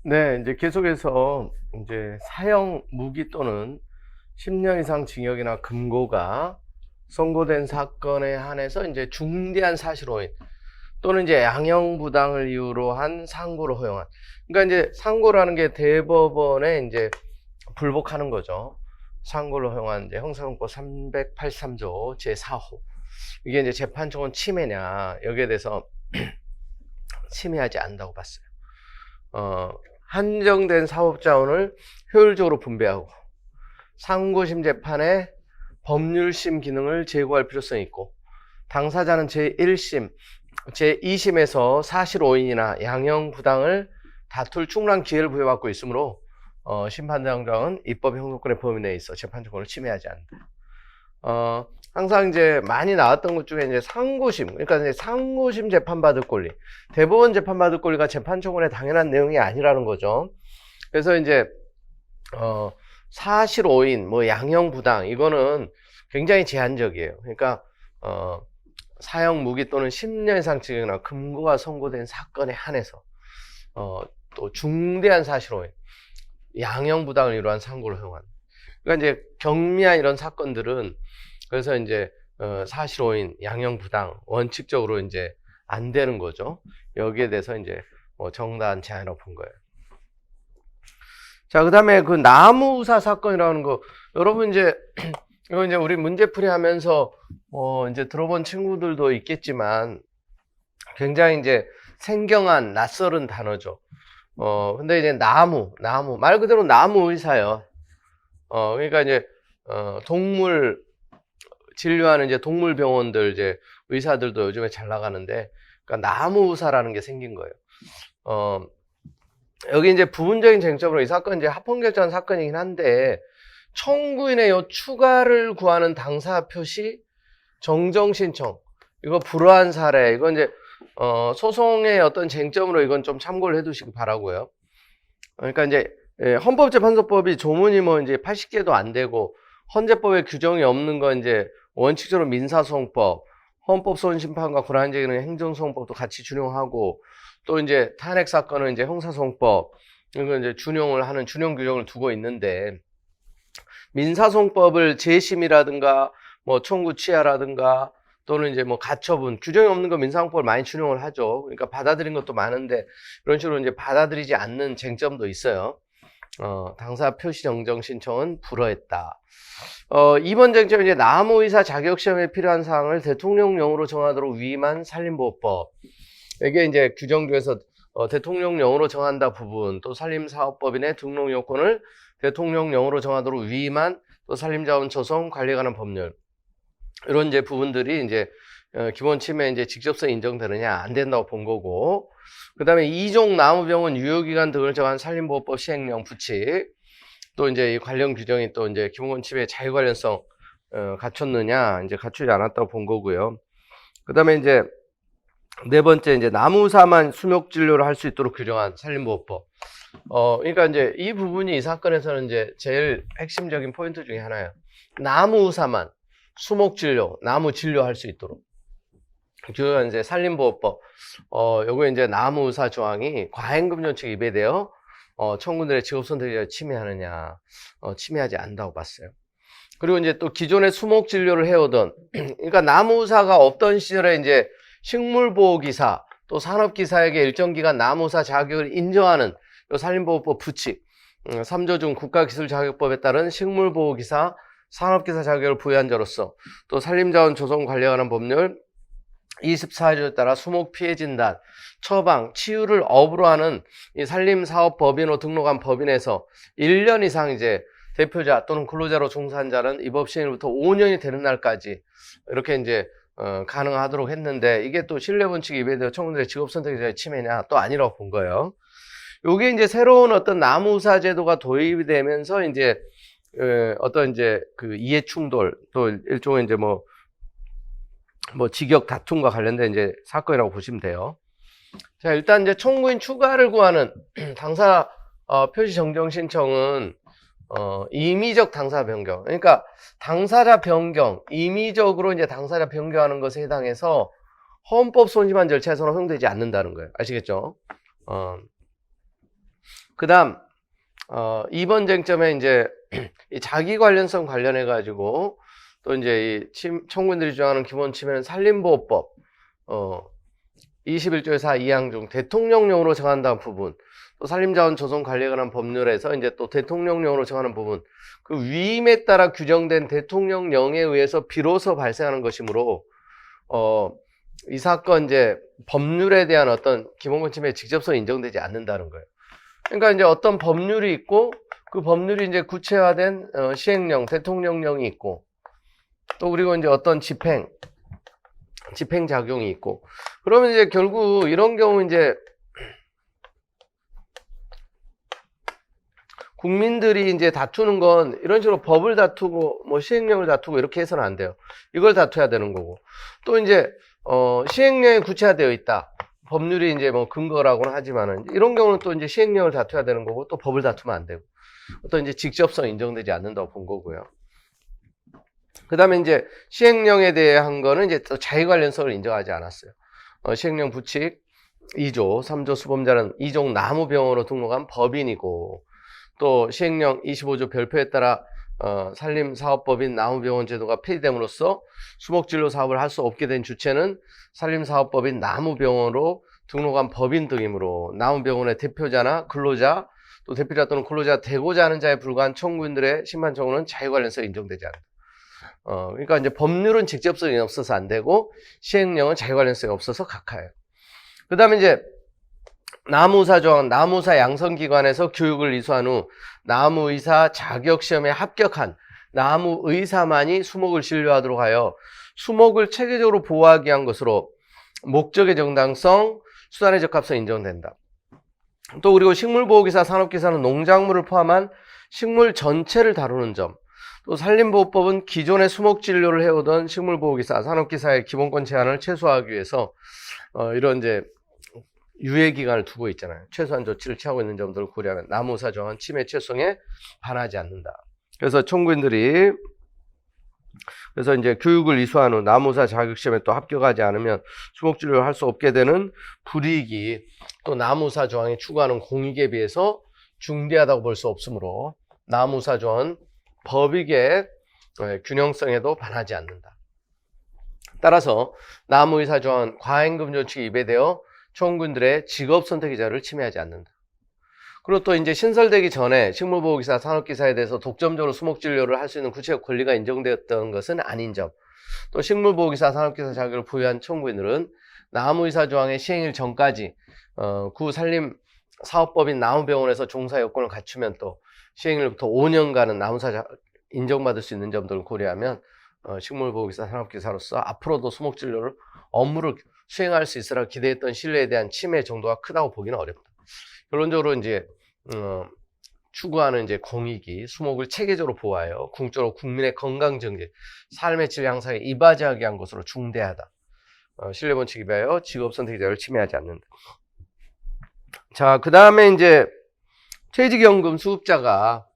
네, 이제 계속해서 이제 사형 무기 또는 10년 이상 징역이나 금고가 선고된 사건에 한해서 이제 중대한 사실오인 또는 이제 양형부당을 이유로 한 상고를 허용한. 그러니까 이제 상고라는 게 대법원에 이제 불복하는 거죠. 상고를 허용한 이제 형사소송법 383조 제4호. 이게 이제 재판청은 침해냐, 여기에 대해서 침해하지 않는다고 봤어요. 한정된 사법자원을 효율적으로 분배하고 상고심 재판의 법률심 기능을 제고할 필요성이 있고, 당사자는 제1심, 제2심에서 사실오인이나 양형부당을 다툴 충분한 기회를 부여받고 있으므로 심판장은 입법 형사권의 범위 내에 있어 재판청을 침해하지 않는다. 항상 이제 많이 나왔던 것 중에 이제 상고심, 그러니까 이제 상고심 재판받을 권리, 대법원 재판받을 권리가 재판청원의 당연한 내용이 아니라는 거죠. 그래서 이제 사실오인, 뭐 양형부당, 이거는 굉장히 제한적이에요. 그러니까 사형 무기 또는 10년 이상 징역이나 금고가 선고된 사건에 한해서 또 중대한 사실오인, 양형부당을 이루한 상고를 허용한. 그러니까 이제 경미한 이런 사건들은 그래서 이제 사실오인, 양형부당 원칙적으로 이제 안 되는 거죠. 여기에 대해서 이제 정당한 제한이라고 본 거예요. 자, 그 다음에 그 나무우사 사건이라는 거, 여러분 이제 이거 이제 우리 문제풀이 하면서 이제 들어본 친구들도 있겠지만 굉장히 이제 생경한 낯설은 단어죠. 근데 이제 나무 말 그대로 나무의사예요. 그러니까 이제 동물 진료하는 이제 동물병원들 이제 의사들도 요즘에 잘 나가는데, 그러니까 나무의사라는 게 생긴 거예요. 여기 이제 부분적인 쟁점으로 이 사건 이제 합헌결정한 사건이긴 한데, 청구인의 요 추가를 구하는 당사 표시, 정정 신청, 이거 불허한 사례, 이건 이제 소송의 어떤 쟁점으로 이건 좀 참고를 해두시기 바라고요. 그러니까 이제 헌법재판소법이 조문이 뭐 이제 80개도 안 되고 헌재법에 규정이 없는 건 이제 원칙적으로 민사소송법, 헌법소원심판과 권한쟁의는 행정소송법도 같이 준용하고, 또 이제 탄핵 사건은 이제 형사소송법, 이건 이제 준용을 하는 준용 규정을 두고 있는데, 민사소송법을 재심이라든가 뭐 청구 취하라든가 또는 이제 뭐 가처분 규정이 없는 거 민사소송법을 많이 준용을 하죠. 그러니까 받아들인 것도 많은데 이런 식으로 이제 받아들이지 않는 쟁점도 있어요. 당사 표시 정정 신청은 불허했다. 이번 쟁점은 이제 나무의사 자격시험에 필요한 사항을 대통령령으로 정하도록 위임한 산림보호법. 이게 이제 규정 중에서 대통령령으로 정한다 부분, 또 산림사업법인의 등록 요건을 대통령령으로 정하도록 위임한 또 산림자원조성 관리에 관한 법률, 이런 이제 부분들이 이제 기본 침해 이제 직접성 인정되느냐 안 된다고 본 거고, 그 다음에 2종 나무병원 유효기간 등을 정한 산림보호법 시행령 부칙, 또 이제 이 관련 규정이 또 이제 기본권 침해 자유관련성 갖췄느냐, 이제 갖추지 않았다고 본 거고요. 그 다음에 이제 네 번째, 이제 나무사만 수목진료를 할 수 있도록 규정한 산림보호법. 그러니까 이제 이 부분이 이 사건에서는 이제 제일 핵심적인 포인트 중에 하나예요. 나무사만 수목진료, 나무 진료할 수 있도록. 규정한 이제 산림보호법. 요거 이제 나무사 조항이 과잉금융칙 위배되어 청구인들의 직업선택에 침해하느냐, 침해하지 않는다고 봤어요. 그리고 이제 또 기존에 수목진료를 해오던, 그러니까 나무사가 없던 시절에 이제 식물보호기사, 또 산업기사에게 일정 기간 나무사 자격을 인정하는 요 산림보호법 부칙, 3조 중 국가기술자격법에 따른 식물보호기사, 산업기사 자격을 부여한 자로서, 또 산림자원 조성 관리에 관한 법률 24조에 따라 수목피해진단, 처방, 치유를 업으로 하는 이 산림사업법인으로 등록한 법인에서 1년 이상 이제 대표자 또는 근로자로 종사한 자는 이 법 시행일부터 5년이 되는 날까지 이렇게 이제 가능하도록 했는데, 이게 또 신뢰원칙 위배되어 청구인들의 직업선택의 침해냐, 또 아니라고 본 거예요. 요게 이제 새로운 어떤 나무사 제도가 도입이 되면서 이제 어떤 이제 그 이해충돌, 또 일종의 이제 뭐 직역 다툼과 관련된 이제 사건이라고 보시면 돼요. 자, 일단 이제 청구인 추가를 구하는 당사 표시 정정 신청은 임의적 당사 변경. 그러니까 당사자 변경, 임의적으로 이제 당사자 변경하는 것에 해당해서 헌법 소원심판 절차에서는 허용되지 않는다는 거예요. 아시겠죠? 다음, 2번 쟁점에 이제 이 자기 관련성 관련해 가지고 또 이제 청구인들이 주장하는 기본 침해는 산림보호법 21조의 4 2항 중 대통령령으로 정한다는 부분, 또 산림자원 조성 관리에 관한 법률에서 이제 또 대통령령으로 정하는 부분, 그 위임에 따라 규정된 대통령령에 의해서 비로소 발생하는 것이므로 이 사건 이제 법률에 대한 어떤 기본권 침해의 직접성이 인정되지 않는다는 거예요. 그러니까 이제 어떤 법률이 있고 그 법률이 이제 구체화된 시행령, 대통령령이 있고 또 그리고 이제 어떤 집행작용이 있고, 그러면 이제 결국 이런 경우 이제 국민들이 이제 다투는 건 이런 식으로 법을 다투고 뭐 시행령을 다투고 이렇게 해서는 안 돼요. 이걸 다투어야 되는 거고, 또 이제 시행령이 구체화되어 있다. 법률이 이제 뭐 근거라고는 하지만은 이런 경우는 또 이제 시행령을 다투어야 되는 거고, 또 법을 다투면 안 되고, 어떤 이제 직접성 인정되지 않는다고 본 거고요. 그 다음에 이제 시행령에 대한 거는 이제 또 자기 관련성을 인정하지 않았어요. 시행령 부칙 2조, 3조 수범자는 2종 나무병원으로 등록한 법인이고, 또 시행령 25조 별표에 따라 산림사업법인 나무병원 제도가 폐지됨으로써 수목진로 사업을 할 수 없게 된 주체는 산림사업법인 나무병원으로 등록한 법인 등이므로 나무병원의 대표자나 근로자, 또 대표자 또는 근로자가 되고자 하는 자에 불과한 청구인들의 심판 청구는 자기 관련성이 인정되지 않는다. 그러니까 이제 법률은 직접성이 없어서 안 되고 시행령은 자기 관련성이 없어서 각하예요. 그 다음에 이제 나무사 조항, 나무사 양성기관에서 교육을 이수한 후 나무의사 자격시험에 합격한 나무의사만이 수목을 진료하도록 하여 수목을 체계적으로 보호하기 위한 것으로 목적의 정당성, 수단의 적합성 인정된다. 또 그리고 식물보호기사, 산업기사는 농작물을 포함한 식물 전체를 다루는 점, 또 산림보호법은 기존의 수목진료를 해오던 식물보호기사, 산업기사의 기본권 제한을 최소화하기 위해서 이런 이제 유예기간을 두고 있잖아요. 최소한 조치를 취하고 있는 점들을 고려하면 나무사 조항은 침해 최소성에 반하지 않는다. 그래서 청구인들이 그래서 이제 교육을 이수한 후 나무사 자격시험에 또 합격하지 않으면 수목진료를 할 수 없게 되는 불이익이 또 나무사 조항이 추구하는 공익에 비해서 중대하다고 볼 수 없으므로 나무사 조항은 법익의 균형성에도 반하지 않는다. 따라서 나무의사 조항은 과잉금 조칙이 위배되어 청구인들의 직업 선택의 자유를 침해하지 않는다. 그리고 또 이제 신설되기 전에 식물보호기사, 산업기사에 대해서 독점적으로 수목진료를 할 수 있는 구체적 권리가 인정되었던 것은 아닌 점, 또 식물보호기사, 산업기사 자격을 부여한 청구인들은 나무의사 조항의 시행일 전까지 구 산림사업법인 나무병원에서 종사 요건을 갖추면 또 시행일부터 5년간은 나무사 인정받을 수 있는 점들을 고려하면 식물보호기사, 산업기사로서 앞으로도 수목진료를 업무를 수행할 수 있으라 기대했던 신뢰에 대한 침해 정도가 크다고 보기는 어렵다. 결론적으로 이제 추구하는 이제 공익이 수목을 체계적으로 보호하여 궁극적으로 국민의 건강 증진, 삶의 질 향상에 이바지하기 위한 것으로 중대하다. 신뢰 원칙에 비하여 직업 선택의 자유를 침해하지 않는다. 자, 그 다음에 이제 퇴직연금 수급자가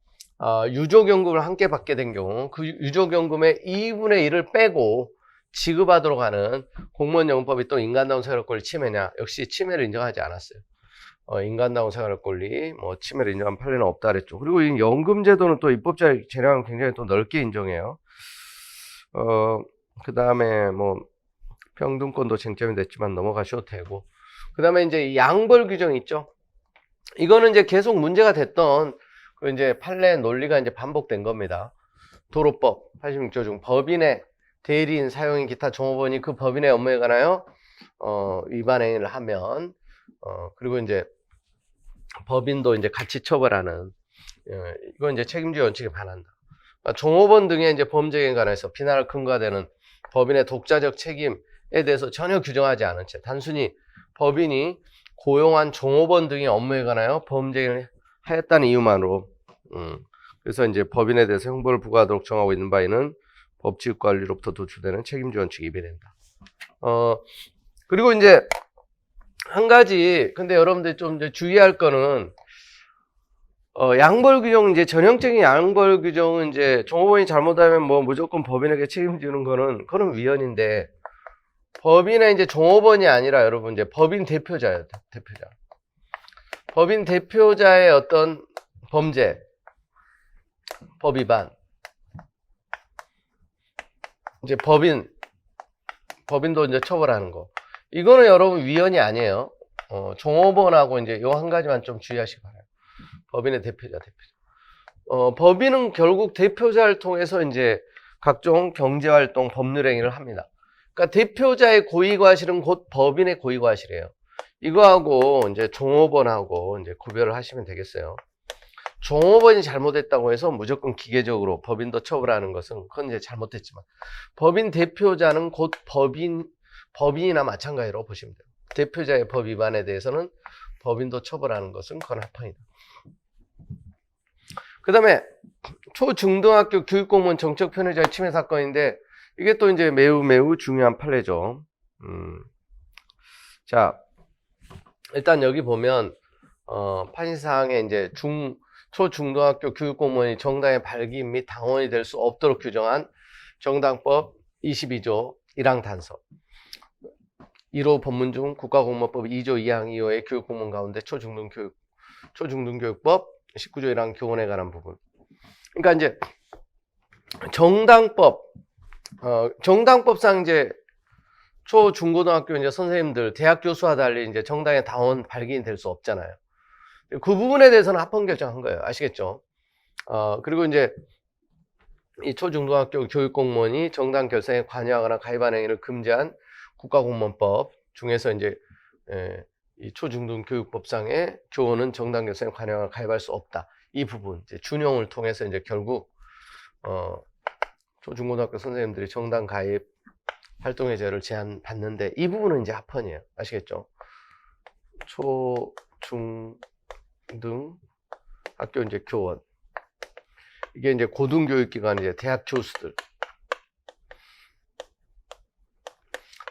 유족연금을 함께 받게 된 경우 그 유족연금의 2분의 1을 빼고 지급하도록 하는 공무원연금법이 또 인간다운 생활 권리 침해냐? 역시 침해를 인정하지 않았어요. 인간다운 생활 권리, 뭐 침해를 인정한 판례는 없다 그랬죠. 그리고 이 연금제도는 또 입법자 재량을 굉장히 또 넓게 인정해요. 그 다음에 뭐 평등권도 쟁점이 됐지만 넘어가셔도 되고, 그 다음에 이제 이 양벌 규정 있죠. 이거는 이제 계속 문제가 됐던 그 이제 판례 논리가 이제 반복된 겁니다. 도로법 86조 중 법인의 대리인, 사용인, 기타 종업원이 그 법인의 업무에 관하여 위반 행위를 하면 그리고 이제 법인도 이제 같이 처벌하는 이건 이제 책임주의 원칙에 반한다. 그러니까 종업원 등의 이제 범죄에 관해서 비난을 근거되는 법인의 독자적 책임에 대해서 전혀 규정하지 않은 채 단순히 법인이 고용한 종업원 등의 업무에 관하여 범죄를 하였다는 이유만으로 그래서 이제 법인에 대해서 형벌을 부과하도록 정하고 있는 바에는 법칙 관리로부터 도출되는 책임주의 원칙이 위배된다. 그리고 이제 한 가지 근데 여러분들 좀 이제 주의할 거는 양벌 규정 이제 전형적인 양벌 규정은 이제 종업원이 잘못하면 뭐 무조건 법인에게 책임지는 거는 그건 위헌인데 법인의 이제 종업원이 아니라 여러분 이제 법인 대표자예요. 대표자. 법인 대표자의 어떤 범죄, 법 위반. 이제 법인도 이제 처벌하는 거. 이거는 여러분 위헌이 아니에요. 종업원하고 이제 요 한 가지만 좀 주의하시기 바라요. 법인의 대표자. 법인은 결국 대표자를 통해서 이제 각종 경제활동, 법률행위를 합니다. 그러니까 대표자의 고의과실은 곧 법인의 고의과실이에요. 이거하고 이제 종업원하고 이제 구별을 하시면 되겠어요. 종업원이 잘못했다고 해서 무조건 기계적으로 법인도 처벌하는 것은 그건 이제 잘못했지만 법인 대표자는 곧 법인이나 마찬가지로 보시면 돼요. 대표자의 법 위반에 대해서는 법인도 처벌하는 것은 그건 합헌이다. 그 다음에 초중등학교 교육공무원 정책 편의자의 침해 사건인데 이게 또 이제 매우 중요한 판례죠. 자, 일단 여기 보면 판시사항에 이제 초중등학교 교육공무원이 정당의 발기인 및 당원이 될 수 없도록 규정한 정당법 22조 1항 단서 1호 법문 중 국가공무원법 2조 2항 2호의 교육공무원 가운데 초중등교육법 19조 1항 교원에 관한 부분. 그러니까 이제 정당법상 이제 초중고등학교 이제 선생님들, 대학 교수와 달리 이제 정당의 당원 발기인 될 수 없잖아요. 그 부분에 대해서는 합헌 결정한 거예요. 아시겠죠? 그리고 이제 이 초중고등학교 교육공무원이 정당 결성에 관여하거나 가입한 행위를 금지한 국가공무원법 중에서 이제 이 초중등교육법상의 교원은 정당 결성에 관여하거나 가입할 수 없다. 이 부분 이제 준용을 통해서 이제 결국 초중고등학교 선생님들이 정당 가입 활동의 제한을 제한받는데 이 부분은 이제 합헌이에요. 아시겠죠? 초중등 학교 이제 교원 이게 이제 고등교육기관 이제 대학 교수들.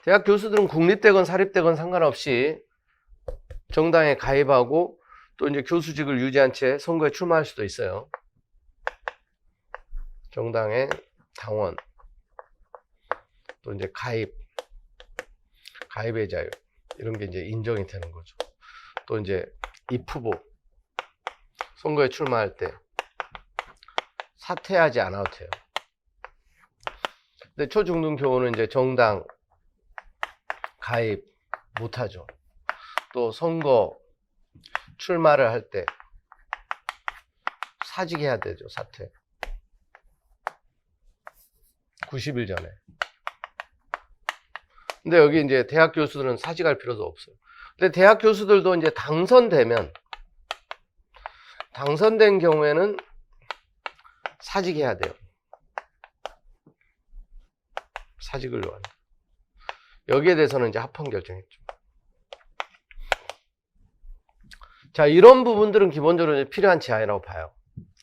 대학 교수들은 국립대건 사립대건 상관없이 정당에 가입하고 또 이제 교수직을 유지한 채 선거에 출마할 수도 있어요. 정당의 당원, 또 이제 가입의 자유 이런 게 이제 인정이 되는 거죠. 또 이제 입후보 선거에 출마할 때 사퇴하지 않아도 돼요. 근데 초중등 교원은 이제 정당 가입 못하죠. 또 선거 출마를 할 때 사직해야 되죠. 사퇴 90일 전에. 근데 여기 이제 대학 교수들은 사직할 필요도 없어요. 근데 대학 교수들도 이제 당선된 경우에는 사직해야 돼요. 사직을 요한다. 여기에 대해서는 이제 합헌 결정했죠. 자, 이런 부분들은 기본적으로 필요한 제한이라고 봐요.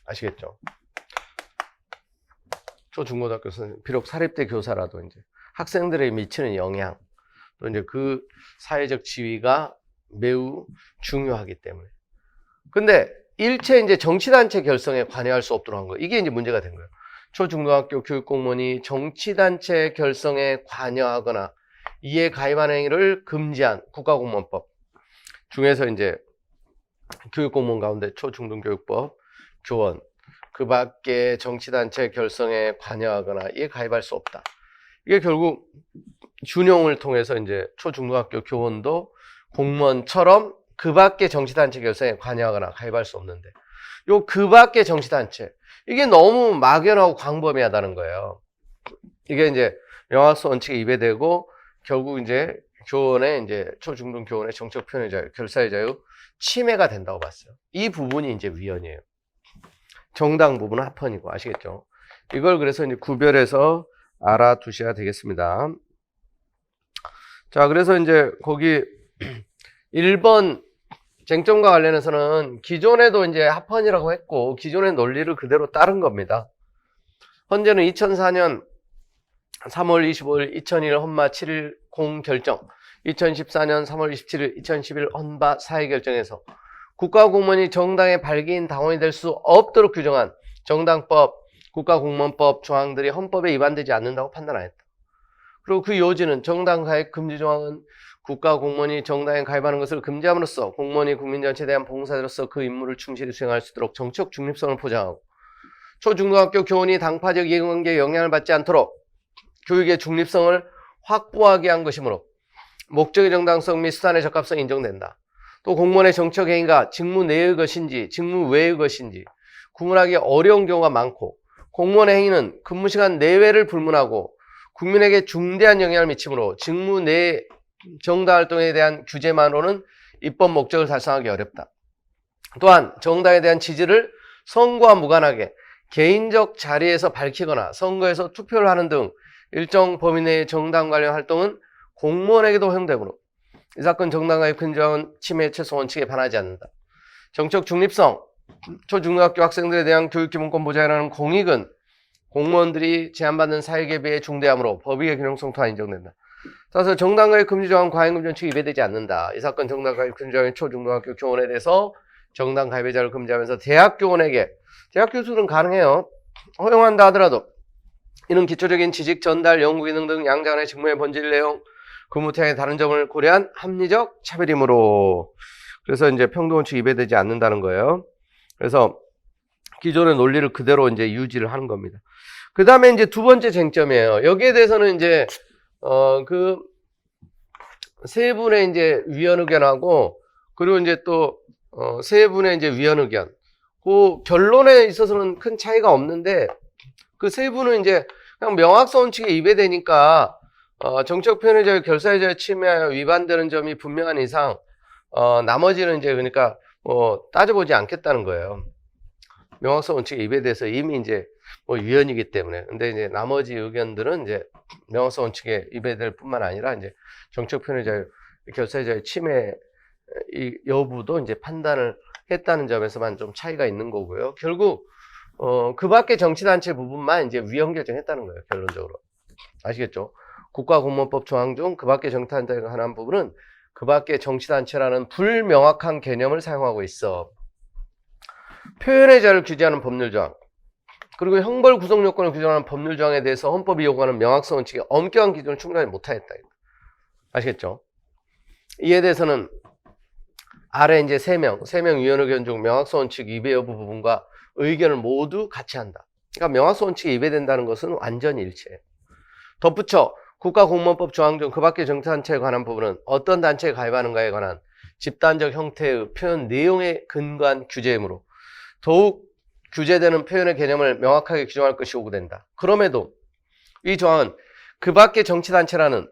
아시겠죠? 초중고등학교 선생님, 비록 사립대 교사라도 이제 학생들에게 미치는 영향, 또 이제 그 사회적 지위가 매우 중요하기 때문에. 근데 일체 이제 정치단체 결성에 관여할 수 없도록 한 거. 이게 이제 문제가 된 거예요. 초중고등학교 교육공무원이 정치단체 결성에 관여하거나 이에 가입하는 행위를 금지한 국가공무원법 중에서 이제 교육공무원 가운데 초중등교육법, 교원, 그 밖에 정치단체 결성에 관여하거나 이에 가입할 수 없다. 이게 결국 준용을 통해서 이제 초중등학교 교원도 공무원처럼 그 밖에 정치단체 결성에 관여하거나 가입할 수 없는데 요 그 밖에 정치단체 이게 너무 막연하고 광범위하다는 거예요. 이게 이제 명확성 원칙에 위배되고 결국 이제 교원의 이제 초중등 교원의 정책 표현의 자유, 결사의 자유 침해가 된다고 봤어요. 이 부분이 이제 위헌이에요. 정당 부분은 합헌이고 아시겠죠? 이걸 그래서 이제 구별해서 알아두셔야 되겠습니다. 자, 그래서 이제 거기 1번 쟁점과 관련해서는 기존에도 이제 합헌이라고 했고 기존의 논리를 그대로 따른 겁니다. 헌재는 2004년 3월 25일 2001 헌마 7일 공결정, 2014년 3월 27일 2011 헌바 4회 결정에서 국가공무원이 정당의 발기인 당원이 될 수 없도록 규정한 정당법, 국가공무원법 조항들이 헌법에 위반되지 않는다고 판단하였다. 그리고 그 요지는 정당 가입 금지 조항은 국가 공무원이 정당에 가입하는 것을 금지함으로써 공무원이 국민 전체에 대한 봉사자로서 그 임무를 충실히 수행할 수 있도록 정치적 중립성을 보장하고 초중고등학교 교원이 당파적 이해관계에 영향을 받지 않도록 교육의 중립성을 확보하게 한 것이므로 목적의 정당성 및 수단의 적합성이 인정된다. 또 공무원의 정치적 행위가 직무 내의 것인지 직무 외의 것인지 구분하기 어려운 경우가 많고 공무원의 행위는 근무시간 내외를 불문하고 국민에게 중대한 영향을 미치므로 직무 내 정당활동에 대한 규제만으로는 입법 목적을 달성하기 어렵다. 또한 정당에 대한 지지를 선거와 무관하게 개인적 자리에서 밝히거나 선거에서 투표를 하는 등 일정 범위 내의 정당 관련 활동은 공무원에게도 허용되므로 이 사건 정당 가입 금지령은 침해 최소 원칙에 반하지 않는다. 정책 중립성, 초중고등학교 학생들에 대한 교육기본권 보장이라는 공익은 공무원들이 제한받는 사익에 비해 중대하므로 법익의 균형성 또한 인정된다. 따라서 정당 가입 금지 조항 과잉금 정책이 위배되지 않는다. 이 사건 정당 가입 금지 조항이 초중고등학교 교원에 대해서 정당 가입의 자를 금지하면서 대학 교원에게 대학 교수는 가능해요. 허용한다 하더라도 이는 기초적인 지식 전달, 연구 기능 등 양자간의 직무의 본질 내용, 근무 태양의 다른 점을 고려한 합리적 차별이므로 그래서 이제 평등 원칙이 위배되지 않는다는 거예요. 그래서 기존의 논리를 그대로 이제 유지를 하는 겁니다. 그 다음에 이제 두 번째 쟁점이에요. 여기에 대해서는 이제 그 세 분의 이제 위헌 의견하고 그리고 이제 또 세 분의 이제 위헌 의견. 그 결론에 있어서는 큰 차이가 없는데 그 세 분은 이제 그냥 명확성 원칙에 위배되니까 정책 표현의 자유, 결사의 자유 침해하여 위반되는 점이 분명한 이상 나머지는 이제 그러니까 따져보지 않겠다는 거예요. 명확성 원칙에 위배돼서 이미 이제 위헌이기 때문에. 근데 이제 나머지 의견들은 이제 명확성 원칙에 위배될 뿐만 아니라 이제 정책 표현의 자유, 결사의 자유 침해 이 여부도 이제 판단을 했다는 점에서만 좀 차이가 있는 거고요. 결국 그 밖에 정치단체 부분만 이제 위헌 결정했다는 거예요. 결론적으로. 아시겠죠? 국가공무원법 조항 중 그 밖에 정치단체가 하는 부분은 그 밖에 정치단체라는 불명확한 개념을 사용하고 있어. 표현의 자유를 규제하는 법률조항 그리고 형벌 구성 요건을 규정하는 법률조항에 대해서 헌법이 요구하는 명확성 원칙에 엄격한 기준을 충분하지 못하였다. 아시겠죠? 이에 대해서는 아래 이제 3명 위헌 의견 중 명확성 원칙 위배 여부 부분과 의견을 모두 같이 한다. 그러니까 명확성 원칙이 위배된다는 것은 완전히 일치해요. 덧붙여 국가공무원법 조항 중 그 밖의 정치단체에 관한 부분은 어떤 단체에 가입하는가에 관한 집단적 형태의 표현 내용에 근거한 규제이므로 더욱 규제되는 표현의 개념을 명확하게 규정할 것이 요구된다. 그럼에도 이 조항은 그 밖의 정치단체라는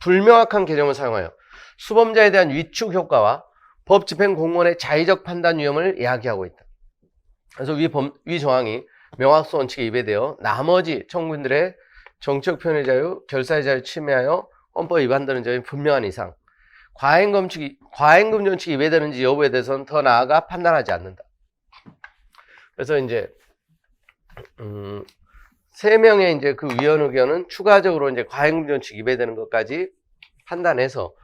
불명확한 개념을 사용하여 수범자에 대한 위축 효과와 법 집행 공무원의 자의적 판단 위험을 야기하고 있다. 그래서 위 조항이 명확성 원칙에 위배되어 나머지 청구인들의 정책 표현의 자유, 결사의 자유 침해하여 헌법 위반되는 점이 분명한 이상 과잉금 정책이 위배되는지 여부에 대해서는 더 나아가 판단하지 않는다. 그래서 이제 3명의 이제 그 위헌 의견은 추가적으로 이제 과잉금 정책이 위배되는 것까지 판단해서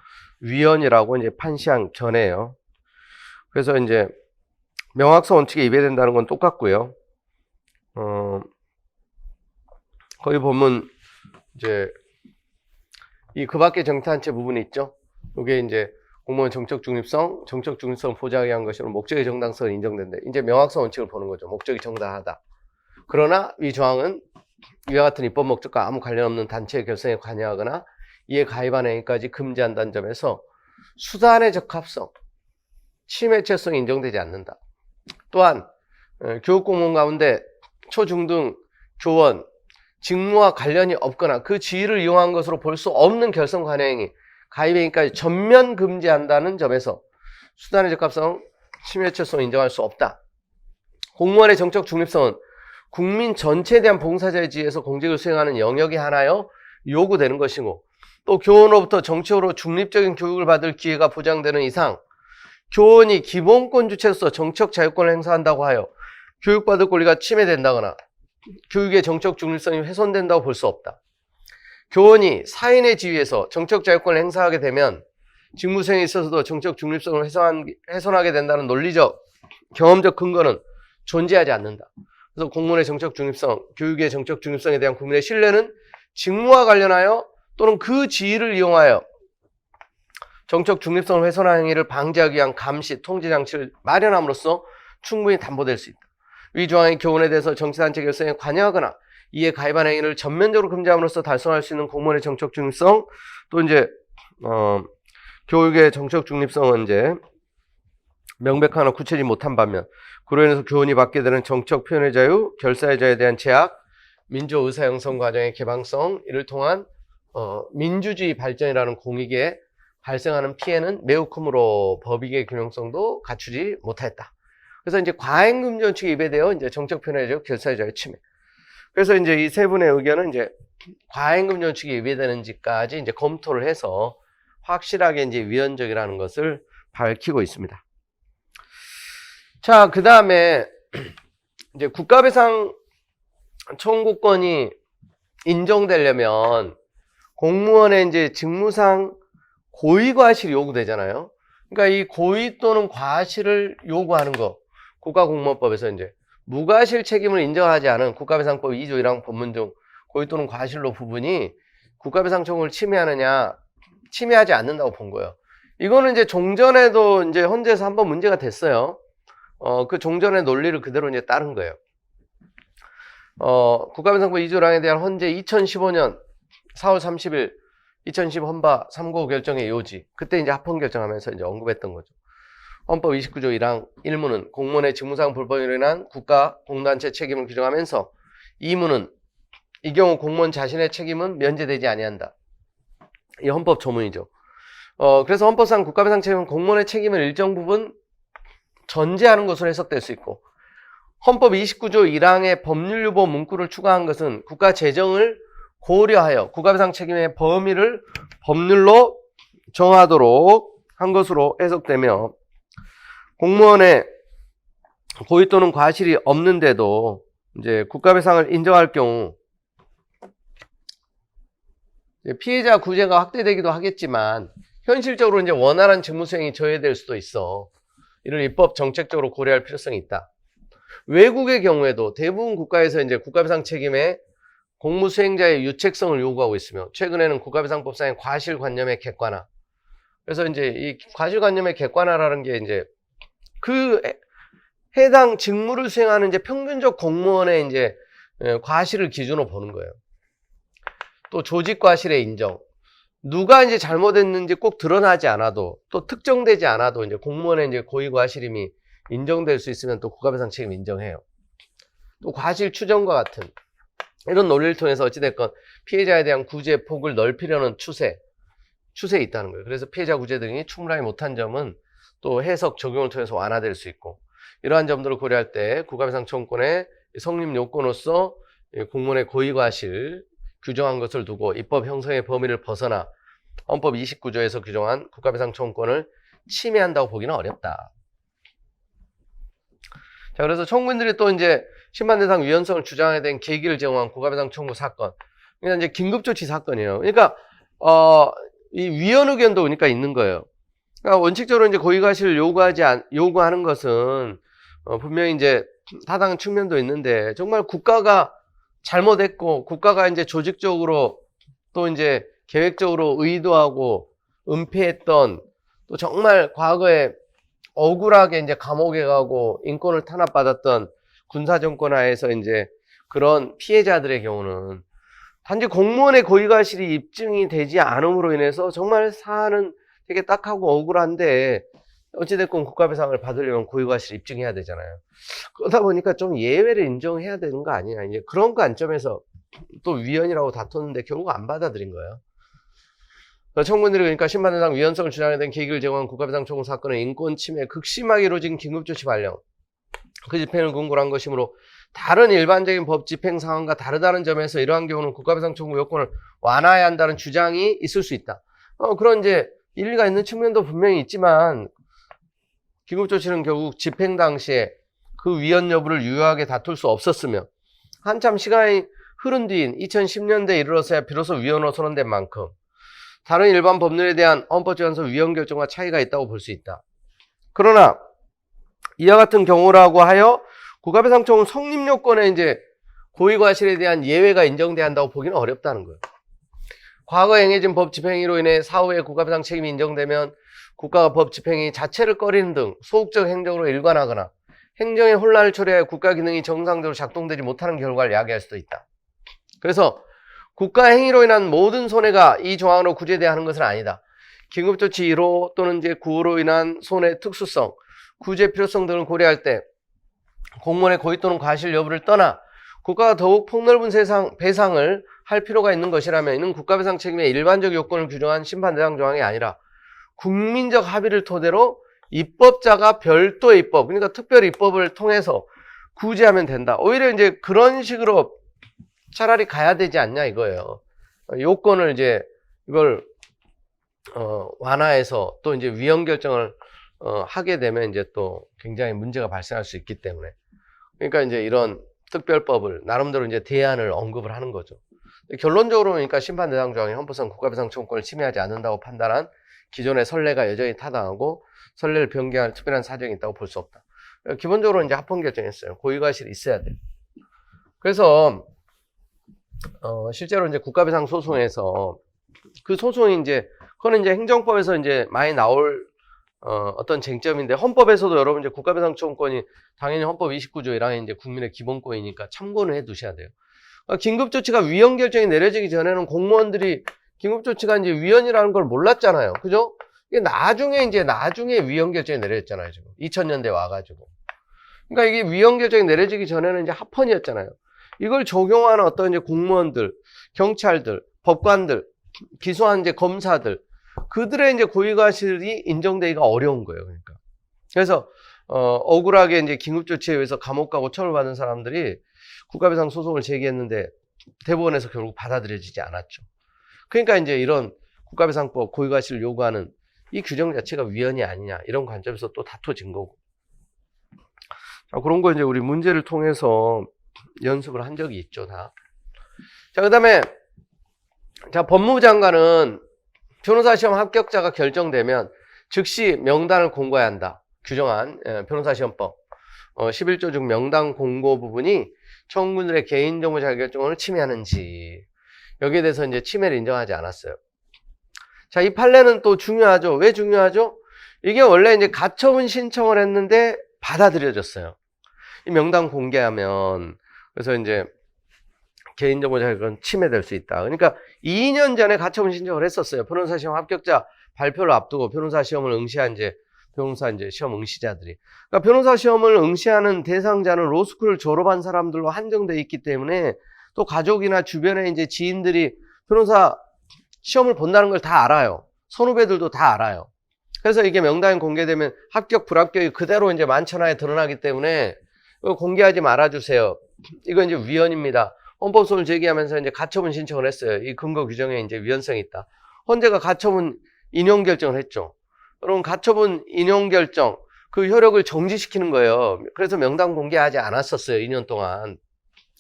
위헌이라고 이제 판시한 견해예요. 그래서 이제 명확성 원칙에 위배된다는 건 똑같고요. 거기 보면 이제 이 그 밖의 정치단체 부분이 있죠. 이게 이제 공무원 정책 중립성 보장하기 위한 것으로 목적의 정당성을 인정된다. 이제 명확성 원칙을 보는 거죠. 목적이 정당하다. 그러나 이 조항은 이와 같은 입법 목적과 아무 관련 없는 단체의 결성에 관여하거나 이에 가입한 행위까지 금지한다는 점에서 수단의 적합성, 침해체성이 인정되지 않는다. 또한 교육공무원 가운데 초중등 교원 직무와 관련이 없거나 그 지위를 이용한 것으로 볼 수 없는 결성 관여행위, 가입행위까지 전면 금지한다는 점에서 수단의 적합성, 침해체성을 인정할 수 없다. 공무원의 정책 중립성은 국민 전체에 대한 봉사자의 지위에서 공직을 수행하는 영역이 하나여 요구되는 것이고 또 교원으로부터 정치적으로 중립적인 교육을 받을 기회가 보장되는 이상 교원이 기본권 주체로서 정책 자유권을 행사한다고 하여 교육받을 권리가 침해된다거나 교육의 정책 중립성이 훼손된다고 볼 수 없다. 교원이 사인의 지위에서 정책 자유권을 행사하게 되면 직무 수행에 있어서도 정책 중립성을 훼손하게 된다는 논리적, 경험적 근거는 존재하지 않는다. 그래서 공무원의 정책 중립성, 교육의 정책 중립성에 대한 국민의 신뢰는 직무와 관련하여 또는 그 지위를 이용하여 정책 중립성을 훼손하는 행위를 방지하기 위한 감시, 통제 장치를 마련함으로써 충분히 담보될 수 있다. 위 조항의 교훈에 대해서 정치단체 결성에 관여하거나 이에 가입한 행위를 전면적으로 금지함으로써 달성할 수 있는 공무원의 정책 중립성, 또 이제 교육의 정책 중립성은 이제 명백하거나 구체적이지 못한 반면 그로 인해서 교원이 받게 되는 정책 표현의 자유, 결사의 자유에 대한 제약, 민주 의사 형성 과정의 개방성, 이를 통한 민주주의 발전이라는 공익에 발생하는 피해는 매우 크므로 법익의 균형성도 갖추지 못하였다. 그래서 이제 과잉금지 원칙에 위배되어 이제 정책 표현의 자유, 결사의 자유 침해. 그래서 이제 이 세 분의 의견은 이제 과잉금지 원칙에 위배되는지까지 이제 검토를 해서 확실하게 이제 위헌적이라는 것을 밝히고 있습니다. 자, 그 다음에 이제 국가배상 청구권이 인정되려면 공무원의 이제 직무상 고의 과실이 요구되잖아요. 그러니까 이 고의 또는 과실을 요구하는 거, 국가공무원법에서 이제 무과실 책임을 인정하지 않은 국가배상법 2조 1항 본문 중 고의 또는 과실로 부분이 국가배상 청구를 침해하느냐, 침해하지 않는다고 본 거예요. 이거는 이제 종전에도 이제 헌재에서 한번 문제가 됐어요. 그 종전의 논리를 그대로 이제 따른 거예요. 국가배상법 2조 1항에 대한 헌재 2015년 4월 30일 2010 헌바 3고 결정의 요지, 그때 이제 합헌 결정하면서 이제 언급했던 거죠. 헌법 29조 1항 1무는 공무원의 직무상 불법으로 인한 국가 공단체 책임을 규정하면서 2무는 이 경우 공무원 자신의 책임은 면제되지 아니한다. 이 헌법 조문이죠. 그래서 헌법상 국가배상 책임은 공무원의 책임을 일정 부분 전제하는 것으로 해석될 수 있고, 헌법 29조 1항의 법률 유보 문구를 추가한 것은 국가 재정을 고려하여 국가배상 책임의 범위를 법률로 정하도록 한 것으로 해석되며, 공무원의 고의 또는 과실이 없는데도 이제 국가배상을 인정할 경우 피해자 구제가 확대되기도 하겠지만 현실적으로 이제 원활한 직무 수행이 저해될 수도 있어. 이를 입법 정책적으로 고려할 필요성이 있다. 외국의 경우에도 대부분 국가에서 이제 국가배상 책임에 공무 수행자의 유책성을 요구하고 있으며, 최근에는 국가배상법상의 과실관념의 객관화. 그래서 이제 이 과실관념의 객관화라는 게 이제 그 해당 직무를 수행하는 이제 평균적 공무원의 이제 과실을 기준으로 보는 거예요. 또 조직 과실의 인정. 누가 이제 잘못했는지 꼭 드러나지 않아도, 또 특정되지 않아도 이제 공무원의 이제 고의 과실임이 인정될 수 있으면 또 국가배상 책임 인정해요. 또 과실 추정과 같은 이런 논리를 통해서 어찌됐건 피해자에 대한 구제 폭을 넓히려는 추세에 있다는 거예요. 그래서 피해자 구제 등이 충분하지 못한 점은 또 해석 적용을 통해서 완화될 수 있고, 이러한 점들을 고려할 때 국가배상 청구권의 성립 요건으로서 공무원의 고의 과실 규정한 것을 두고 입법 형성의 범위를 벗어나 헌법 29조에서 규정한 국가배상 청구권을 침해한다고 보기는 어렵다. 자, 그래서 청구인들이 또 이제 심판대상 위헌성을 주장하게 된 계기를 제공한 국가배상 청구 사건, 그러니까 이제 긴급조치 사건이에요. 그러니까 이 위헌 의견도 그러니까 있는 거예요. 그러니까 원칙적으로 이제 고의 과실을 요구하는 것은 분명히 이제 타당한 측면도 있는데, 정말 국가가 잘못했고 국가가 이제 조직적으로 또 이제 계획적으로 의도하고 은폐했던, 또 정말 과거에 억울하게 이제 감옥에 가고 인권을 탄압받았던 군사정권 하에서 이제 그런 피해자들의 경우는 단지 공무원의 고의 과실이 입증이 되지 않음으로 인해서 정말 사안은 되게 딱하고 억울한데 어찌됐건 국가배상을 받으려면 고의 과실 입증해야 되잖아요. 그러다 보니까 좀 예외를 인정해야 되는 거 아니냐, 이제 그런 관점에서 또 위헌이라고 다퉜는데 결국 안 받아들인 거예요. 청구인들이 그러니까 심판대상 위헌성을 주장하게 된 계기를 제공한 국가배상 청구 사건은 인권 침해 극심하게 이루어진 긴급조치 발령, 그 집행을 근거로 한 것이므로 다른 일반적인 법 집행 상황과 다르다는 점에서 이러한 경우는 국가배상 청구 요건을 완화해야 한다는 주장이 있을 수 있다. 그런 이제 일리가 있는 측면도 분명히 있지만, 긴급조치는 결국 집행 당시에 그 위헌 여부를 유효하게 다툴 수 없었으며, 한참 시간이 흐른 뒤인 2010년대에 이르러서야 비로소 위헌으로 선언된 만큼 다른 일반 법률에 대한 헌법재판소 위헌 결정과 차이가 있다고 볼 수 있다. 그러나 이와 같은 경우라고 하여 국가배상 청구 성립 요건에 이제 고의 과실에 대한 예외가 인정돼야 한다고 보기는 어렵다는 거예요. 과거에 행해진 법 집행으로 인해 사후에 국가배상 책임이 인정되면 국가가 법 집행이 자체를 꺼리는 등 소극적 행정으로 일관하거나 행정의 혼란을 초래하여 국가 기능이 정상적으로 작동되지 못하는 결과를 야기할 수도 있다. 그래서 국가 행위로 인한 모든 손해가 이 조항으로 구제돼야 하는 것은 아니다. 긴급조치 1호 또는 이제 9호로 인한 손해 특수성, 구제 필요성 등을 고려할 때 공무원의 고의 또는 과실 여부를 떠나 국가가 더욱 폭넓은 배상을 할 필요가 있는 것이라면 이는 국가배상 책임의 일반적 요건을 규정한 심판대상 조항이 아니라 국민적 합의를 토대로 입법자가 별도의 입법, 그러니까 특별 입법을 통해서 구제하면 된다. 오히려 이제 그런 식으로 차라리 가야 되지 않냐 이거예요. 요건을 이제 이걸 완화해서 또 이제 위헌 결정을 하게 되면 이제 또 굉장히 문제가 발생할 수 있기 때문에, 그러니까 이제 이런 특별법을 나름대로 이제 대안을 언급을 하는 거죠. 결론적으로 그러니까 심판대상 조항이 헌법상 국가배상 청구권을 침해하지 않는다고 판단한 기존의 선례가 여전히 타당하고 선례를 변경할 특별한 사정이 있다고 볼 수 없다. 기본적으로 이제 합헌 결정했어요. 고의과실이 있어야 돼. 그래서 실제로 이제 국가배상 소송에서 그 소송이 이제 그거는 이제 행정법에서 이제 많이 나올 어떤 쟁점인데, 헌법에서도 여러분 이제 국가배상 청구권이 당연히 헌법 29조 1항이 이제 국민의 기본권이니까 참고는 해 두셔야 돼요. 긴급조치가 위헌 결정이 내려지기 전에는 공무원들이 긴급조치가 이제 위헌이라는 걸 몰랐잖아요. 그죠? 이게 나중에 위헌 결정이 내려졌잖아요. 지금 2000년대 와가지고. 그러니까 이게 위헌 결정이 내려지기 전에는 이제 합헌이었잖아요. 이걸 적용하는 어떤 이제 공무원들, 경찰들, 법관들, 기소한 이제 검사들, 그들의 이제 고의과실이 인정되기가 어려운 거예요. 그러니까. 그래서, 억울하게 이제 긴급조치에 의해서 감옥 가고 처벌받은 사람들이 국가배상 소송을 제기했는데 대법원에서 결국 받아들여지지 않았죠. 그러니까 이제 이런 국가배상법 고의과실을 요구하는 이 규정 자체가 위헌이 아니냐, 이런 관점에서 또 다퉈진 거고. 자, 그런 거 이제 우리 문제를 통해서 연습을 한 적이 있죠, 다. 자, 그 다음에, 자, 법무부 장관은 변호사 시험 합격자가 결정되면 즉시 명단을 공고해야 한다. 규정한 변호사 시험법 11조 중 명단 공고 부분이 청구인들의 개인정보 자격증을 침해하는지, 여기에 대해서 이제 침해를 인정하지 않았어요. 자, 이 판례는 또 중요하죠. 왜 중요하죠? 이게 원래 이제 가처분 신청을 했는데 받아들여졌어요. 이 명단 공개하면, 그래서 이제 개인정보 자격은 침해될 수 있다. 그러니까 2년 전에 가처분 신청을 했었어요. 변호사 시험 합격자 발표를 앞두고 변호사 시험을 응시한 변호사 시험 응시자들이. 그러니까 변호사 시험을 응시하는 대상자는 로스쿨을 졸업한 사람들로 한정되어 있기 때문에, 또 가족이나 주변에 이제 지인들이 변호사 시험을 본다는 걸 다 알아요. 선후배들도 다 알아요. 그래서 이게 명단이 공개되면 합격, 불합격이 그대로 이제 만천하에 드러나기 때문에 공개하지 말아주세요. 이건 이제 위헌입니다. 헌법소를 제기하면서 이제 가처분 신청을 했어요. 이 근거 규정에 이제 위헌성이 있다. 헌재가 가처분 인용 결정을 했죠. 그럼 가처분 인용 결정, 그 효력을 정지시키는 거예요. 그래서 명단 공개하지 않았었어요. 2년 동안.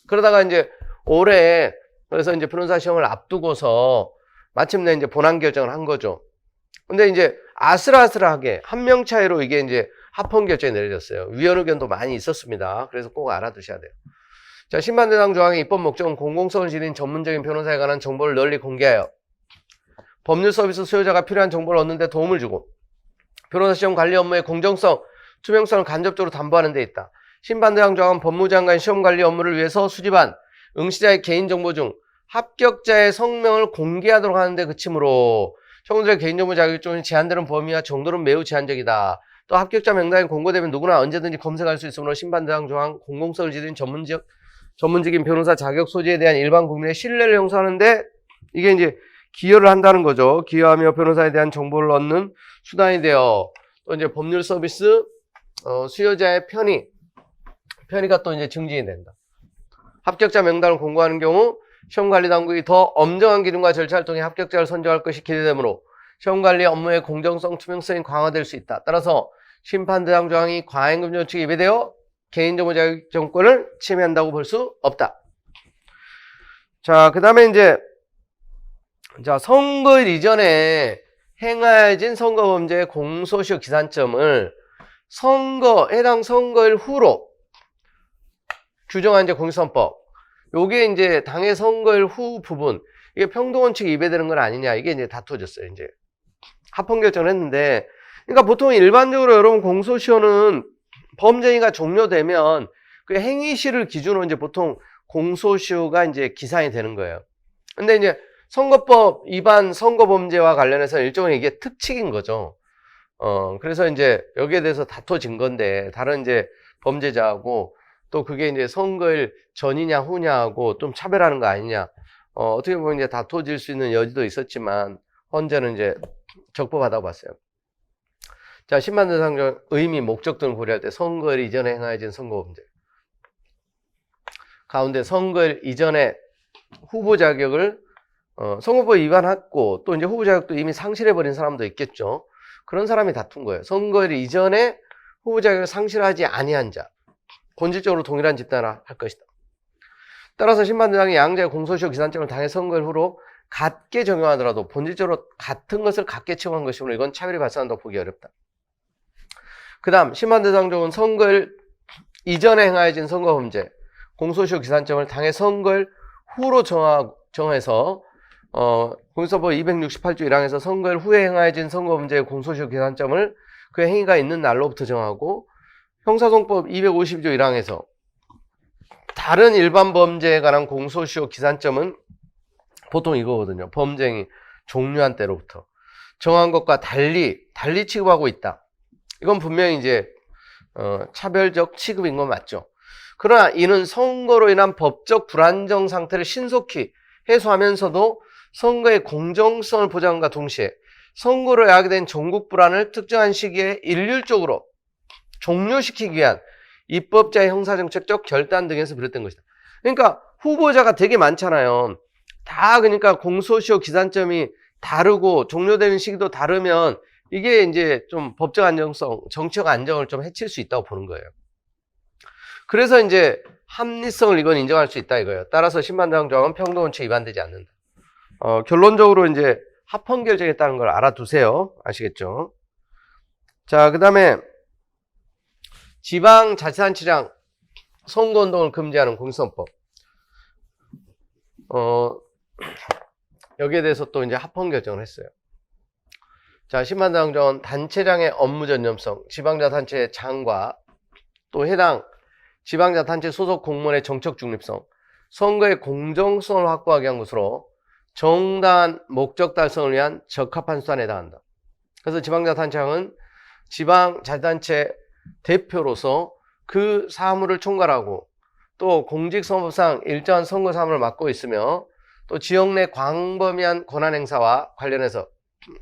그러다가 이제 올해, 그래서 이제 변호사 시험을 앞두고서 마침내 이제 본안 결정을 한 거죠. 근데 이제 아슬아슬하게 한 명 차이로 이게 이제 합헌 결정이 내려졌어요. 위헌 의견도 많이 있었습니다. 그래서 꼭 알아두셔야 돼요. 자, 심판대상 조항의 입법 목적은 공공성을 지닌 전문적인 변호사에 관한 정보를 널리 공개하여 법률 서비스 수요자가 필요한 정보를 얻는 데 도움을 주고 변호사 시험 관리 업무의 공정성, 투명성을 간접적으로 담보하는 데 있다. 심판대상 조항은 법무부 장관 시험 관리 업무를 위해서 수집한 응시자의 개인정보 중 합격자의 성명을 공개하도록 하는 데 그치므로 청구자의 개인정보 자격증이 제한되는 범위와 정도는 매우 제한적이다. 또 합격자 명단이 공고되면 누구나 언제든지 검색할 수 있으므로 심판대상 조항 공공성을 지닌 전문적인 변호사 자격 소지에 대한 일반 국민의 신뢰를 형성하는데 이게 이제 기여를 한다는 거죠. 기여하며 변호사에 대한 정보를 얻는 수단이 되어 또 이제 법률 서비스 수요자의 편의가 또 이제 증진이 된다. 합격자 명단을 공고하는 경우 시험관리당국이 더 엄정한 기준과 절차를 통해 합격자를 선정할 것이 기대되므로 시험관리 업무의 공정성, 투명성이 강화될 수 있다. 따라서 심판대상 조항이 과잉금 정책에 위배되어 개인정보 자격증권을 침해한다고 볼 수 없다. 자, 그 다음에 이제 선거일 이전에 행하여진 선거범죄의 공소시효 기산점을 해당 선거일 후로 규정한 이제 공직선법. 요게 이제 당의 선거일 후 부분, 이게 평등원칙에 위배되는 건 아니냐, 이게 이제 다투어졌어요. 이제 합헌 결정을 했는데, 그러니까 보통 일반적으로 여러분 공소시효는 범죄가 종료되면 그 행위시를 기준으로 이제 보통 공소시효가 이제 기산이 되는 거예요. 근데 이제 선거법 위반 선거범죄와 관련해서 일종의 이게 특칙인 거죠. 그래서 이제 여기에 대해서 다퉈진 건데, 다른 이제 범죄자하고 또 그게 이제 선거일 전이냐 후냐하고 좀 차별하는 거 아니냐. 어떻게 보면 이제 다퉈질 수 있는 여지도 있었지만, 헌재는 이제 적법하다고 봤어요. 자, 심판 대상 의미, 목적 등을 고려할 때 선거일 이전에 행하여진 선거범죄 가운데 선거일 이전에 후보 자격을 선거법 위반했고 또 이제 후보 자격도 이미 상실해버린 사람도 있겠죠. 그런 사람이 다툰 거예요. 선거일 이전에 후보 자격을 상실하지 아니한 자, 본질적으로 동일한 집단을 할 것이다. 따라서 심판대상이 양자의 공소시효 기산점을 당해 선거일 후로 같게 적용하더라도 본질적으로 같은 것을 같게 처분한 것이므로 이건 차별이 발생한다고 보기 어렵다. 그 다음 심판대상적은 선거일 이전에 행하여진 선거범죄 공소시효 기산점을 당해 선거일 후로 정해서 공소법 268조 1항에서 선거일 후에 행하여진 선거범죄의 공소시효 기산점을 그 행위가 있는 날로부터 정하고, 형사소송법 252조 1항에서 다른 일반 범죄에 관한 공소시효 기산점은 보통 이거거든요. 범죄 행위 종료한 때로부터 정한 것과 달리 취급하고 있다. 이건 분명히 이제 차별적 취급인 건 맞죠. 그러나 이는 선거로 인한 법적 불안정 상태를 신속히 해소하면서도 선거의 공정성을 보장함과 동시에 선거로 야기된 전국 불안을 특정한 시기에 일률적으로 종료시키기 위한 입법자의 형사정책적 결단 등에서 비롯된 것이다. 그러니까 후보자가 되게 많잖아요. 다 그러니까 공소시효 기산점이 다르고 종료되는 시기도 다르면 이게 이제 좀 법적 안정성, 정치적 안정을 좀 해칠 수 있다고 보는 거예요. 그래서 이제 합리성을 이건 인정할 수 있다 이거예요. 따라서 심판대상 조항은 평등원칙에 위반되지 않는다. 결론적으로 이제 합헌 결정했다는 걸 알아두세요. 아시겠죠? 자, 그 다음에 지방자치단체장 선거운동을 금지하는 공직선언법. 여기에 대해서 또 이제 합헌 결정을 했어요. 자, 심판대상 조항은 단체장의 업무 전념성, 지방자치단체장과 또 해당 지방자치단체 소속 공무원의 정책 중립성, 선거의 공정성을 확보하기 위한 것으로 정당한 목적 달성을 위한 적합한 수단에 해당한다. 그래서 지방자치단체장은 지방자치단체 대표로서 그 사무를 총괄하고 또 공직선거법상 일정한 선거 사무를 맡고 있으며 또 지역 내 광범위한 권한 행사와 관련해서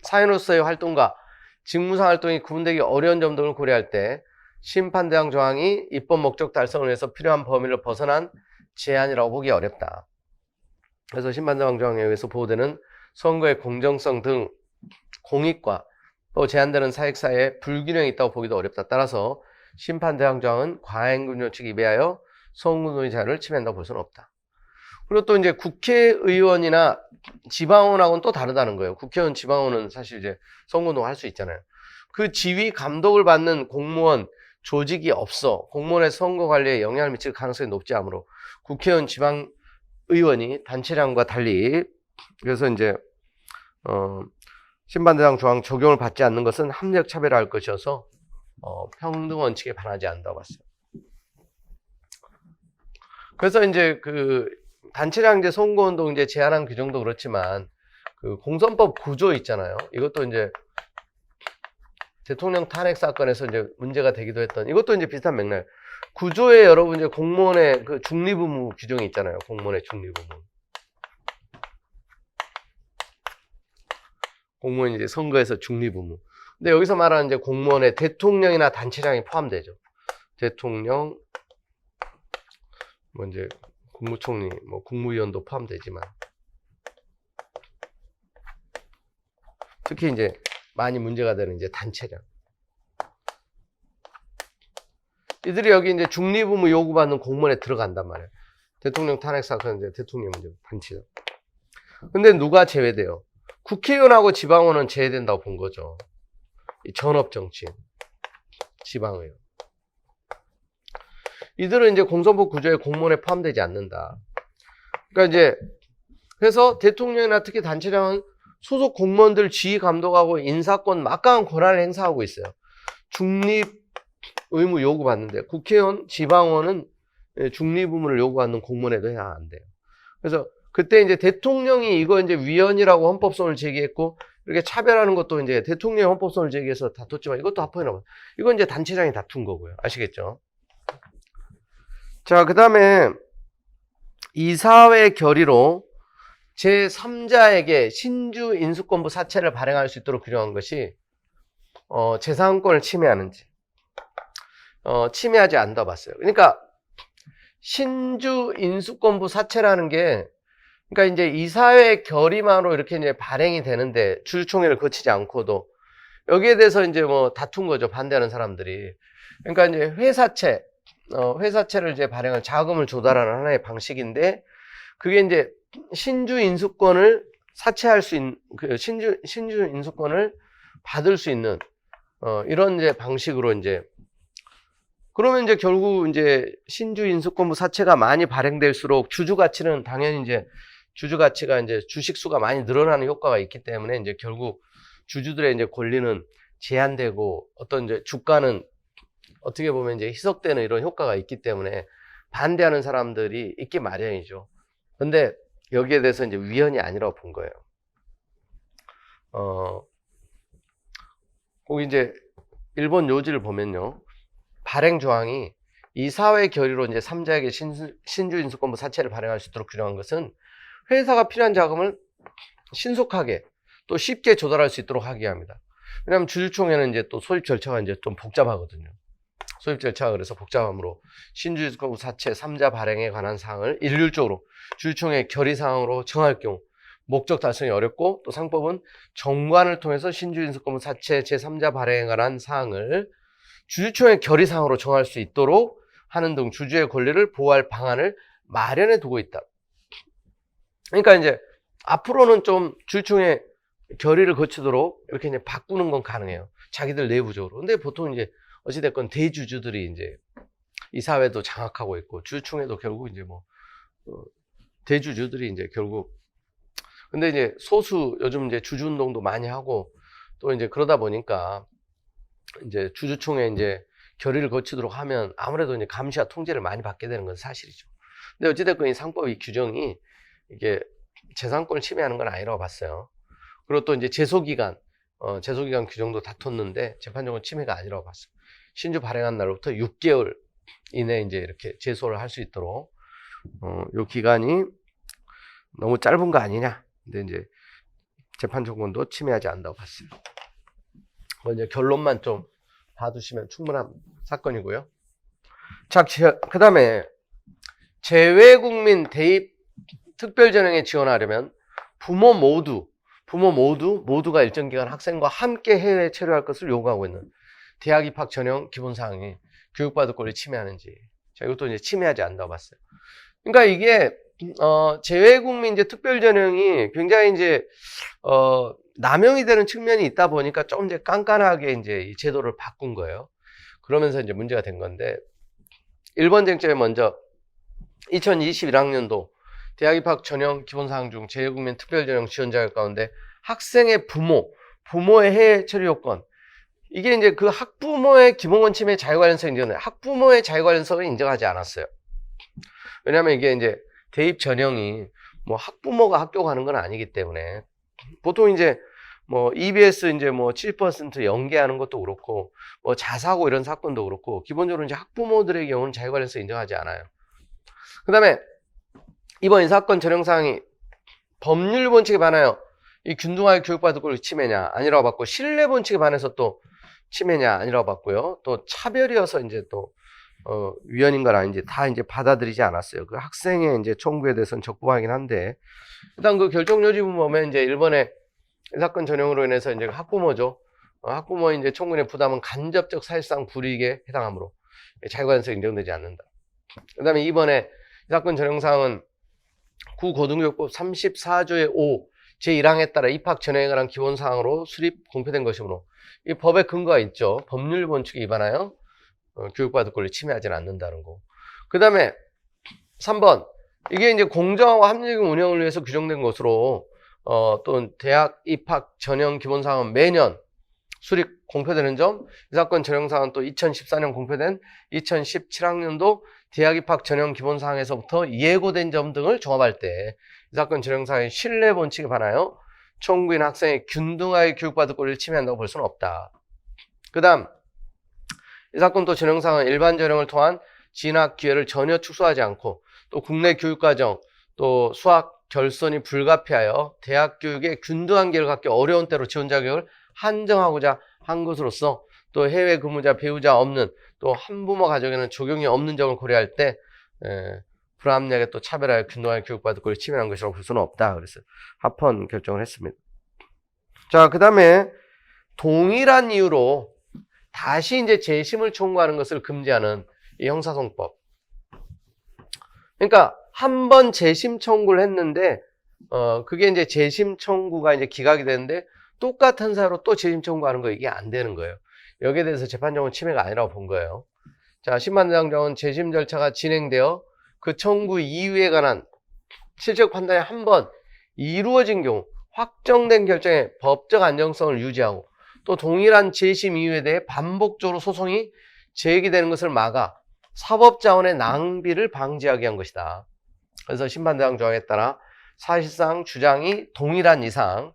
사회로서의 활동과 직무상 활동이 구분되기 어려운 점 등을 고려할 때 심판대상 조항이 입법 목적 달성을 위해서 필요한 범위를 벗어난 제한이라고 보기 어렵다. 그래서 심판대상 조항에 의해서 보호되는 선거의 공정성 등 공익과 또 제한되는 사익사회에 불균형이 있다고 보기도 어렵다. 따라서 심판대상 조항은 과잉금 요측에 비하여 선거운동의 자유를 침해한다고 볼 수는 없다. 그리고 또 이제 국회의원이나 지방원하고는 또 다르다는 거예요. 국회의원, 지방원은 사실 이제 선거운동 할 수 있잖아요. 그 지휘 감독을 받는 공무원 조직이 없어. 공무원의 선거 관리에 영향을 미칠 가능성이 높지 않으므로 국회의원, 지방의원이 단체장과 달리 그래서 이제 심판대상 조항 적용을 받지 않는 것은 합리적 차별화할 것이어서 평등 원칙에 반하지 않는다고 봤어요. 그래서 이제 그 단체장 이제 선거운동 이제 제한한 규정도 그렇지만 그 공선법 구조 있잖아요. 이것도 이제 대통령 탄핵 사건에서 이제 문제가 되기도 했던 이것도 이제 비슷한 맥락. 구조에 여러분 이제 공무원의 그 중립의무 규정이 있잖아요. 공무원의 중립의무. 공무원이 이제 선거에서 중립의무. 근데 여기서 말하는 이제 공무원의 대통령이나 단체장이 포함되죠. 대통령, 뭐 이제 국무총리, 뭐 국무위원도 포함되지만 특히 이제 많이 문제가 되는 이제 단체장. 이들이 여기 이제 중립의무 요구받는 공무원에 들어간단 말이에요. 대통령 탄핵 사건 이제 대통령 문제 단체장. 근데 누가 제외돼요? 국회의원하고 지방원은 제외된다고 본 거죠. 이 전업 정치인, 지방의원. 이들은 이제 공선법 구조에 공무원에 포함되지 않는다. 그러니까 이제 그래서 대통령이나 특히 단체장은 소속 공무원들 지휘 감독하고 인사권 막강한 권한을 행사하고 있어요. 중립 의무 요구받는데 국회의원, 지방원은 중립 의무를 요구받는 공무원에도 해야 안 돼요. 그래서 그때 이제 대통령이 이거 이제 위헌이라고 헌법소원을 제기했고 이렇게 차별하는 것도 이제 대통령이 헌법소원을 제기해서 다퉜지만 이것도 합헌이라고. 이건 이제 단체장이 다툰 거고요. 아시겠죠? 자, 그 다음에 이사회 결의로 제3자에게 신주 인수권부 사채를 발행할 수 있도록 규정한 것이 재산권을 침해하는지 침해하지 않다 봤어요. 그러니까 신주 인수권부 사채라는 게 그러니까 이제 이사회 결의만으로 이렇게 이제 발행이 되는데 주주총회를 거치지 않고도 여기에 대해서 이제 뭐 다툰 거죠. 반대하는 사람들이. 그러니까 이제 회사채를 이제 발행한 자금을 조달하는 하나의 방식인데 그게 이제 신주 인수권을 사채할 수 있는 그 신주 인수권을 받을 수 있는 이런 이제 방식으로 이제 그러면 이제 결국 이제 신주 인수권부 사채가 많이 발행될수록 주주 가치는 당연히 이제 주주 가치가 이제 주식 수가 많이 늘어나는 효과가 있기 때문에 이제 결국 주주들의 이제 권리는 제한되고 어떤 이제 주가는 어떻게 보면 이제 희석되는 이런 효과가 있기 때문에 반대하는 사람들이 있기 마련이죠. 근데 여기에 대해서 이제 위헌이 아니라고 본 거예요. 거기 이제 일본 요지를 보면요. 발행 조항이 이사회 결의로 이제 3자에게 신주 인수권부 사채를 발행할 수 있도록 규정한 것은 회사가 필요한 자금을 신속하게 또 쉽게 조달할 수 있도록 하기 위함이다. 왜냐하면 주주총회는 이제 또 소입 절차가 이제 좀 복잡하거든요. 소입 절차가 그래서 복잡함으로 신주 인수권부 사채 3자 발행에 관한 사항을 일률적으로 주주총회 결의 사항으로 정할 경우 목적 달성이 어렵고 또 상법은 정관을 통해서 신주 인수권부 사채 제3자 발행에 관한 사항을 주주총회 결의 사항으로 정할 수 있도록 하는 등 주주의 권리를 보호할 방안을 마련해 두고 있다. 그러니까 이제 앞으로는 좀 주주총회 결의를 거치도록 이렇게 이제 바꾸는 건 가능해요. 자기들 내부적으로. 근데 보통 이제 어찌됐건 대주주들이 이제 이사회도 장악하고 있고 주주총회도 결국 이제 뭐 대주주들이 이제 결국 근데 이제 소수 요즘 이제 주주운동도 많이 하고 또 이제 그러다 보니까 이제 주주총회 이제 결의를 거치도록 하면 아무래도 이제 감시와 통제를 많이 받게 되는 건 사실이죠. 근데 어찌됐건 이 상법 이 규정이 이게 재산권을 침해하는 건 아니라고 봤어요. 그리고 또 이제 제소기간 규정도 다퉜는데 재판적으로 침해가 아니라고 봤어요. 신주 발행한 날로부터 6개월 이내에 이제 이렇게 제소를 할 수 있도록 요 기간이 너무 짧은 거 아니냐. 근데 이제 재판 조건도 침해하지 않는다고 봤어요. 이제 결론만 좀 봐두시면 충분한 사건이고요. 자, 그 다음에 재외국민 대입 특별전형에 지원하려면 부모 모두가 일정 기간 학생과 함께 해외에 체류할 것을 요구하고 있는 대학 입학 전형 기본사항이 교육받을 권리 침해하는지. 자, 이것도 이제 침해하지 않는다고 봤어요. 그러니까 이게 재외국민 이제 특별전형이 굉장히 이제 남용이 되는 측면이 있다 보니까 좀 이제 깐깐하게 이제 이 제도를 바꾼 거예요. 그러면서 이제 문제가 된 건데 1번 쟁점에 먼저 2021학년도 대학 입학 전형 기본사항 중 재외국민 특별전형 지원 자격 가운데 학생의 부모의 해외 체류 요건 이게 이제 그 학부모의 기본권 침해 자유관련성 인정은 학부모의 자유관련성을 인정하지 않았어요. 왜냐하면 이게 이제 대입 전형이 뭐 학부모가 학교 가는 건 아니기 때문에 보통 이제 뭐 EBS 이제 뭐 7% 연계하는 것도 그렇고 뭐 자사고 이런 사건도 그렇고 기본적으로 이제 학부모들의 경우는 자유관련성 인정하지 않아요. 그 다음에 이번 이 사건 전형사항이 법률 본칙에 반하여 이 균등하게 교육받을 권리 침해냐 아니라고 봤고 신뢰 본칙에 반해서 또 침해냐 아니라고 봤고요. 또 차별이어서 이제 또 위헌인 건 아닌지 다 이제 받아들이지 않았어요. 그 학생의 이제 청구에 대해서는 적부하긴 한데 일단 그 결정 요지문 보면 이제 일본의 이 사건 전형으로 인해서 이제 학부모죠. 학부모의 이제 청구인의 부담은 간접적 사실상 불이익에 해당하므로 자유관련성 인정되지 않는다. 그 다음에 이번에 이 사건 전형사항은 구고등교육법 34조의 5 제1항에 따라 입학 전형에 관한 기본사항으로 수립 공표된 것이므로 이 법의 근거가 있죠. 법률 본칙에 위반하여 교육받을 권리 침해하지는 않는다는 거. 그 다음에 3번 이게 이제 공정하고 합리적인 운영을 위해서 규정된 것으로 또 대학 입학 전형 기본사항은 매년 수립 공표되는 점, 이 사건 전형사항은 또 2014년 공표된 2017학년도 대학 입학 전형 기본사항에서부터 예고된 점 등을 종합할 때 이 사건 전형사항의 신뢰 본칙에 반하여 청구인 학생이 균등하게 교육받을 권리를 침해한다고 볼 수는 없다. 그 다음, 이 사건 또 전형사항은 일반 전형을 통한 진학 기회를 전혀 축소하지 않고 또 국내 교육과정, 또 수학 결손이 불가피하여 대학 교육에 균등한 기회를 갖기 어려운 때로 지원 자격을 한정하고자 한 것으로서 또 해외 근무자, 배우자 없는 또 한부모 가정에는 적용이 없는 점을 고려할 때 불합리하게 또 차별하여 균등하게 교육받을 권리를 침해한 것이라고 볼 수는 없다. 그래서 합헌 결정을 했습니다. 자, 그 다음에 동일한 이유로 다시 이제 재심을 청구하는 것을 금지하는 이 형사소송법. 그러니까 한 번 재심 청구를 했는데 그게 이제 재심 청구가 이제 기각이 되는데 똑같은 사유로 또 재심 청구하는 거 이게 안 되는 거예요. 여기에 대해서 재판정은 침해가 아니라고 본 거예요. 자, 심판대상정은 재심 절차가 진행되어 그 청구 이유에 관한 실적 판단이 한 번 이루어진 경우 확정된 결정의 법적 안정성을 유지하고 또 동일한 재심 이유에 대해 반복적으로 소송이 제기되는 것을 막아 사법자원의 낭비를 방지하기 위한 것이다. 그래서 심판대상 조항에 따라 사실상 주장이 동일한 이상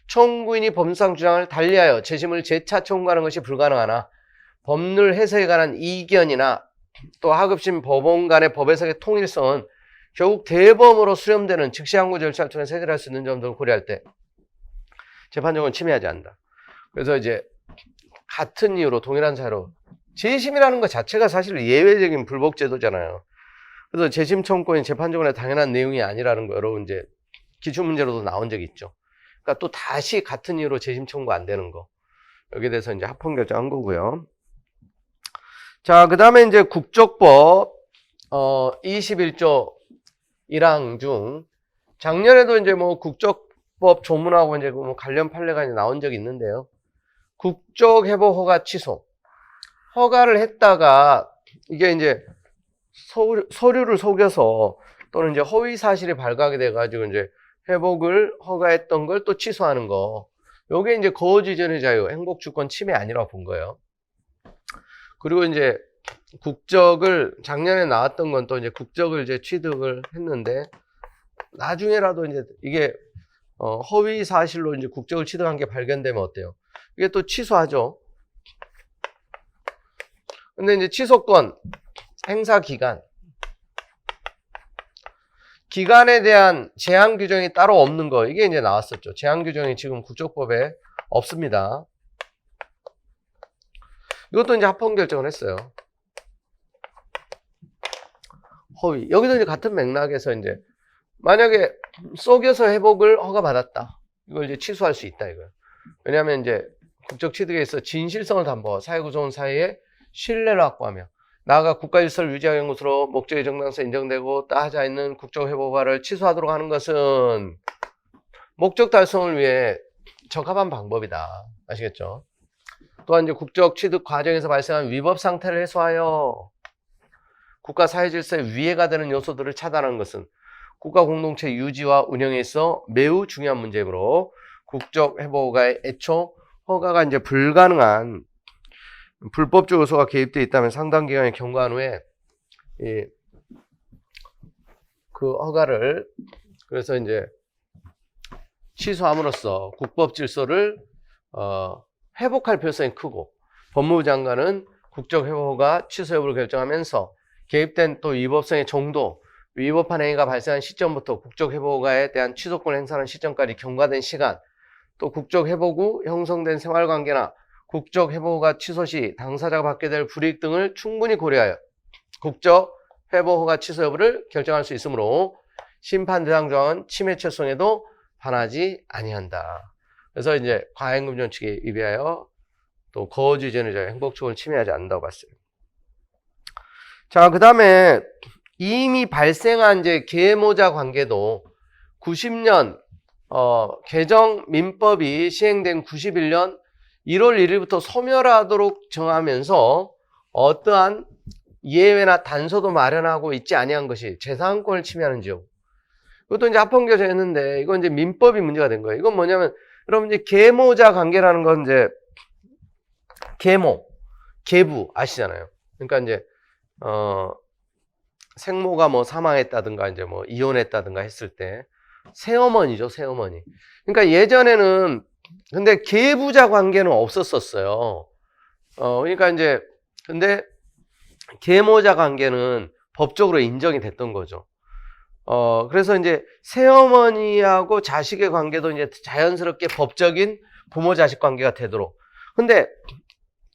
청구인이 법률상 주장을 달리하여 재심을 재차 청구하는 것이 불가능하나 법률 해석에 관한 이견이나 또 하급심 법원 간의 법 해석의 통일성은 결국 대법원으로 수렴되는 즉시항고 절차를 통해 해결할 수 있는 점들을 고려할 때 재판정은 침해하지 않는다. 그래서 이제 같은 이유로 동일한 사유로 재심이라는 것 자체가 사실 예외적인 불복 제도잖아요. 그래서 재심 청구권이 재판정원의 당연한 내용이 아니라는 거 여러분 이제 기출문제로도 나온 적이 있죠. 그러니까 또 다시 같은 이유로 재심 청구 안 되는 거. 여기에 대해서 이제 합헌 결정한 거고요. 자, 그 다음에 이제 국적법 21조 1항 중 작년에도 이제 뭐 국적법 조문하고 이제 뭐 관련 판례가 이제 나온 적이 있는데요. 국적 회복 허가 취소. 허가를 했다가 이게 이제 서류를 속여서 또는 이제 허위 사실이 발각이 돼가지고 이제 회복을 허가했던 걸 또 취소하는 거. 요게 이제 거주 이전의 자유, 행복주권 침해 아니라고 본 거예요. 그리고 이제 국적을 작년에 나왔던 건 또 이제 국적을 이제 취득을 했는데 나중에라도 이제 이게 허위 사실로 이제 국적을 취득한 게 발견되면 어때요? 이게 또 취소하죠. 근데 이제 취소권, 행사 기간, 기간에 대한 제한 규정이 따로 없는 거, 이게 이제 나왔었죠. 제한 규정이 지금 국적법에 없습니다. 이것도 이제 합헌 결정을 했어요. 허위. 여기도 이제 같은 맥락에서 이제 만약에 속여서 회복을 허가받았다. 이걸 이제 취소할 수 있다 이거예요. 왜냐하면 이제 국적 취득에 있어 진실성을 담보하고 사회구조원 사이에 신뢰를 확보하며 나아가 국가질서를 유지하는 것으로 목적의 정당성 인정되고 따하자 있는 국적 회복 허가를 취소하도록 하는 것은 목적 달성을 위해 적합한 방법이다. 아시겠죠? 또한 이제 국적 취득 과정에서 발생한 위법 상태를 해소하여 국가 사회 질서에 위해가 되는 요소들을 차단하는 것은 국가 공동체 유지와 운영에 있어 매우 중요한 문제이므로 국적 회복 허가의 애초 허가가 이제 불가능한 불법적 요소가 개입되어 있다면 상당 기간을 경과한 후에 그 허가를 그래서 이제 취소함으로써 국법 질서를 회복할 필요성이 크고 법무부 장관은 국적 회복 허가 취소 여부를 결정하면서 개입된 또 위법성의 정도, 위법한 행위가 발생한 시점부터 국적 회복 허가에 대한 취소권 행사하는 시점까지 경과된 시간, 또 국적 회복 후 형성된 생활관계나 국적 회복 허가 취소 시 당사자가 받게 될 불이익 등을 충분히 고려하여 국적 회복 허가 취소 여부를 결정할 수 있으므로 심판 대상 조항은 침해 최소에도 반하지 아니한다. 그래서 이제 과잉금 원칙에 위배하여 또 거주 이전의 자유, 행복주권을 침해하지 않는다고 봤어요. 자, 그 다음에 이미 발생한 이제 계모자 관계도 90년 개정 민법이 시행된 91년 1월 1일부터 소멸하도록 정하면서 어떠한 예외나 단서도 마련하고 있지 아니한 것이 재산권을 침해하는 지역. 이것도 이제 합헌교에서 했는데, 이건 이제 민법이 문제가 된 거예요. 이건 뭐냐면, 여러분 이제 계모자 관계라는 건 이제, 계부, 아시잖아요. 그러니까 이제, 생모가 뭐 사망했다든가, 이제 뭐 이혼했다든가 했을 때, 새어머니죠, 새어머니. 그러니까 예전에는, 근데 계부자 관계는 없었었어요. 그러니까 이제, 근데 계모자 관계는 법적으로 인정이 됐던 거죠. 그래서 이제 새어머니하고 자식의 관계도 이제 자연스럽게 법적인 부모 자식 관계가 되도록. 근데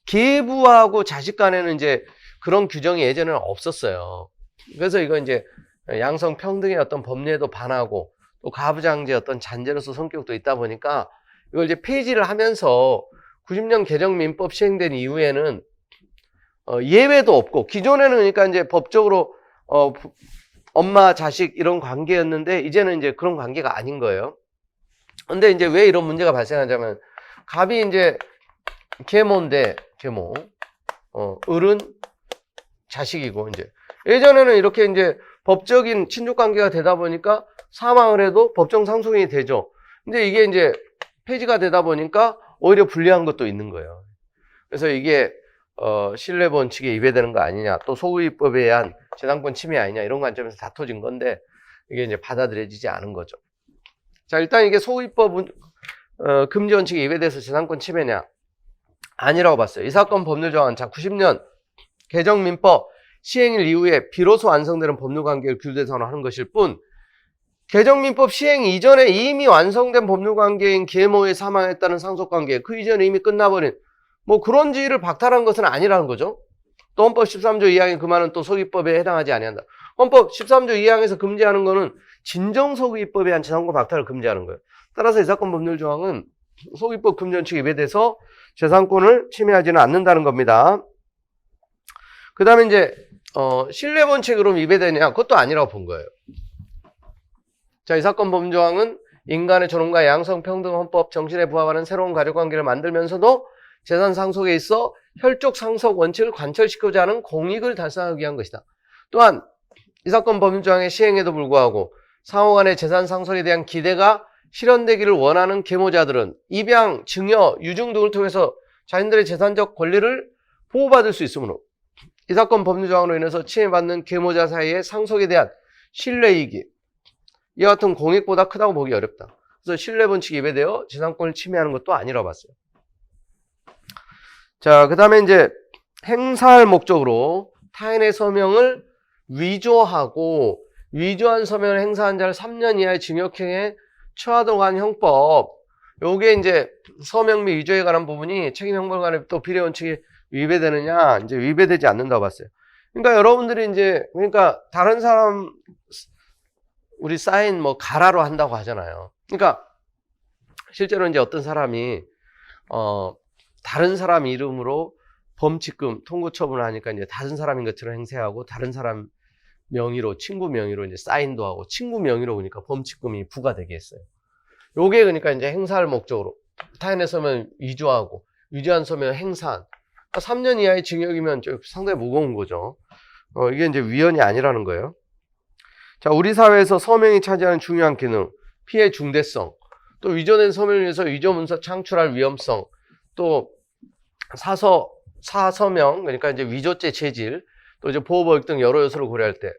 계부하고 자식 간에는 이제 그런 규정이 예전에는 없었어요. 그래서 이거 이제 양성 평등의 어떤 법례도 반하고 또 가부장제 어떤 잔재로서 성격도 있다 보니까 이걸 이제 폐지를 하면서 90년 개정민법 시행된 이후에는 예외도 없고, 기존에는 그러니까 이제 법적으로 엄마 자식 이런 관계였는데 이제는 이제 그런 관계가 아닌 거예요. 근데 이제 왜 이런 문제가 발생하냐면, 갑이 이제 계모인데, 계모, 을은 자식이고, 이제 예전에는 이렇게 이제 법적인 친족 관계가 되다 보니까 사망을 해도 법정 상속인이 되죠. 근데 이게 이제 폐지가 되다 보니까 오히려 불리한 것도 있는 거예요. 그래서 이게 신뢰 원칙에 위배되는 거 아니냐, 또 소유입법에 의한 재산권 침해 아니냐, 이런 관점에서 다퉈진 건데 이게 이제 받아들여지지 않은 거죠. 자, 일단 이게 소유입법은 금지 원칙에 위배돼서 재산권 침해냐, 아니라고 봤어요. 이 사건 법률 조항은 자 90년 개정민법 시행일 이후에 비로소 완성되는 법률관계를 규율대상으로 하는 것일 뿐, 개정민법 시행 이전에 이미 완성된 법률관계인 계모의 사망했다는 상속관계, 그 이전에 이미 끝나버린 뭐 그런 지위를 박탈한 것은 아니라는 거죠. 또 헌법 13조 2항의 그 말은 또 소유입법에 해당하지 아니한다. 헌법 13조 2항에서 금지하는 거는 진정소유입법에 의한 재산권 박탈을 금지하는 거예요. 따라서 이 사건 법률 조항은 소유입법 금지 원칙에 위배돼서 재산권을 침해하지는 않는다는 겁니다. 그 다음에 이제 신뢰 원칙으로 위배되냐, 그것도 아니라고 본 거예요. 자, 이 사건 법률 조항은 인간의 존엄과 양성평등 헌법 정신에 부합하는 새로운 가족관계를 만들면서도 재산 상속에 있어 혈족 상속 원칙을 관철시키고자 하는 공익을 달성하기 위한 것이다. 또한 이 사건 법률 조항의 시행에도 불구하고 상호 간의 재산 상속에 대한 기대가 실현되기를 원하는 계모자들은 입양, 증여, 유증 등을 통해서 자신들의 재산적 권리를 보호받을 수 있으므로 이 사건 법률 조항으로 인해서 침해받는 계모자 사이의 상속에 대한 신뢰이익이 이와 같은 공익보다 크다고 보기 어렵다. 그래서 신뢰 원칙이 위배되어 재산권을 침해하는 것도 아니라고 봤어요. 자, 그 다음에 이제 행사할 목적으로 타인의 서명을 위조하고 위조한 서명을 행사한 자를 3년 이하의 징역형에 처하도록 한 형법, 요게 이제 서명 및 위조에 관한 부분이 책임형벌관의 또 비례 원칙이 위배되느냐, 이제 위배되지 않는다고 봤어요. 그러니까 여러분들이 이제, 그러니까 다른 사람 우리 사인 뭐 가라로 한다고 하잖아요. 그러니까 실제로 이제 어떤 사람이 다른 사람 이름으로 범칙금 통고 처분을 하니까 이제 다른 사람인 것처럼 행세하고 다른 사람 명의로, 친구 명의로 이제 사인도 하고 친구 명의로 보니까 범칙금이 부과되게 했어요. 요게 그러니까 이제 행사할 목적으로 타인의 서면 위조하고 위조한 서면 행사한, 그러니까 3년 이하의 징역이면 상당히 무거운 거죠. 이게 이제 위헌이 아니라는 거예요. 자, 우리 사회에서 서명이 차지하는 중요한 기능, 피해 중대성, 또 위조된 서명을 위해서 위조문서 창출할 위험성, 또 사서명, 그러니까 이제 위조죄 체질, 또 이제 보호법익 등 여러 요소를 고려할 때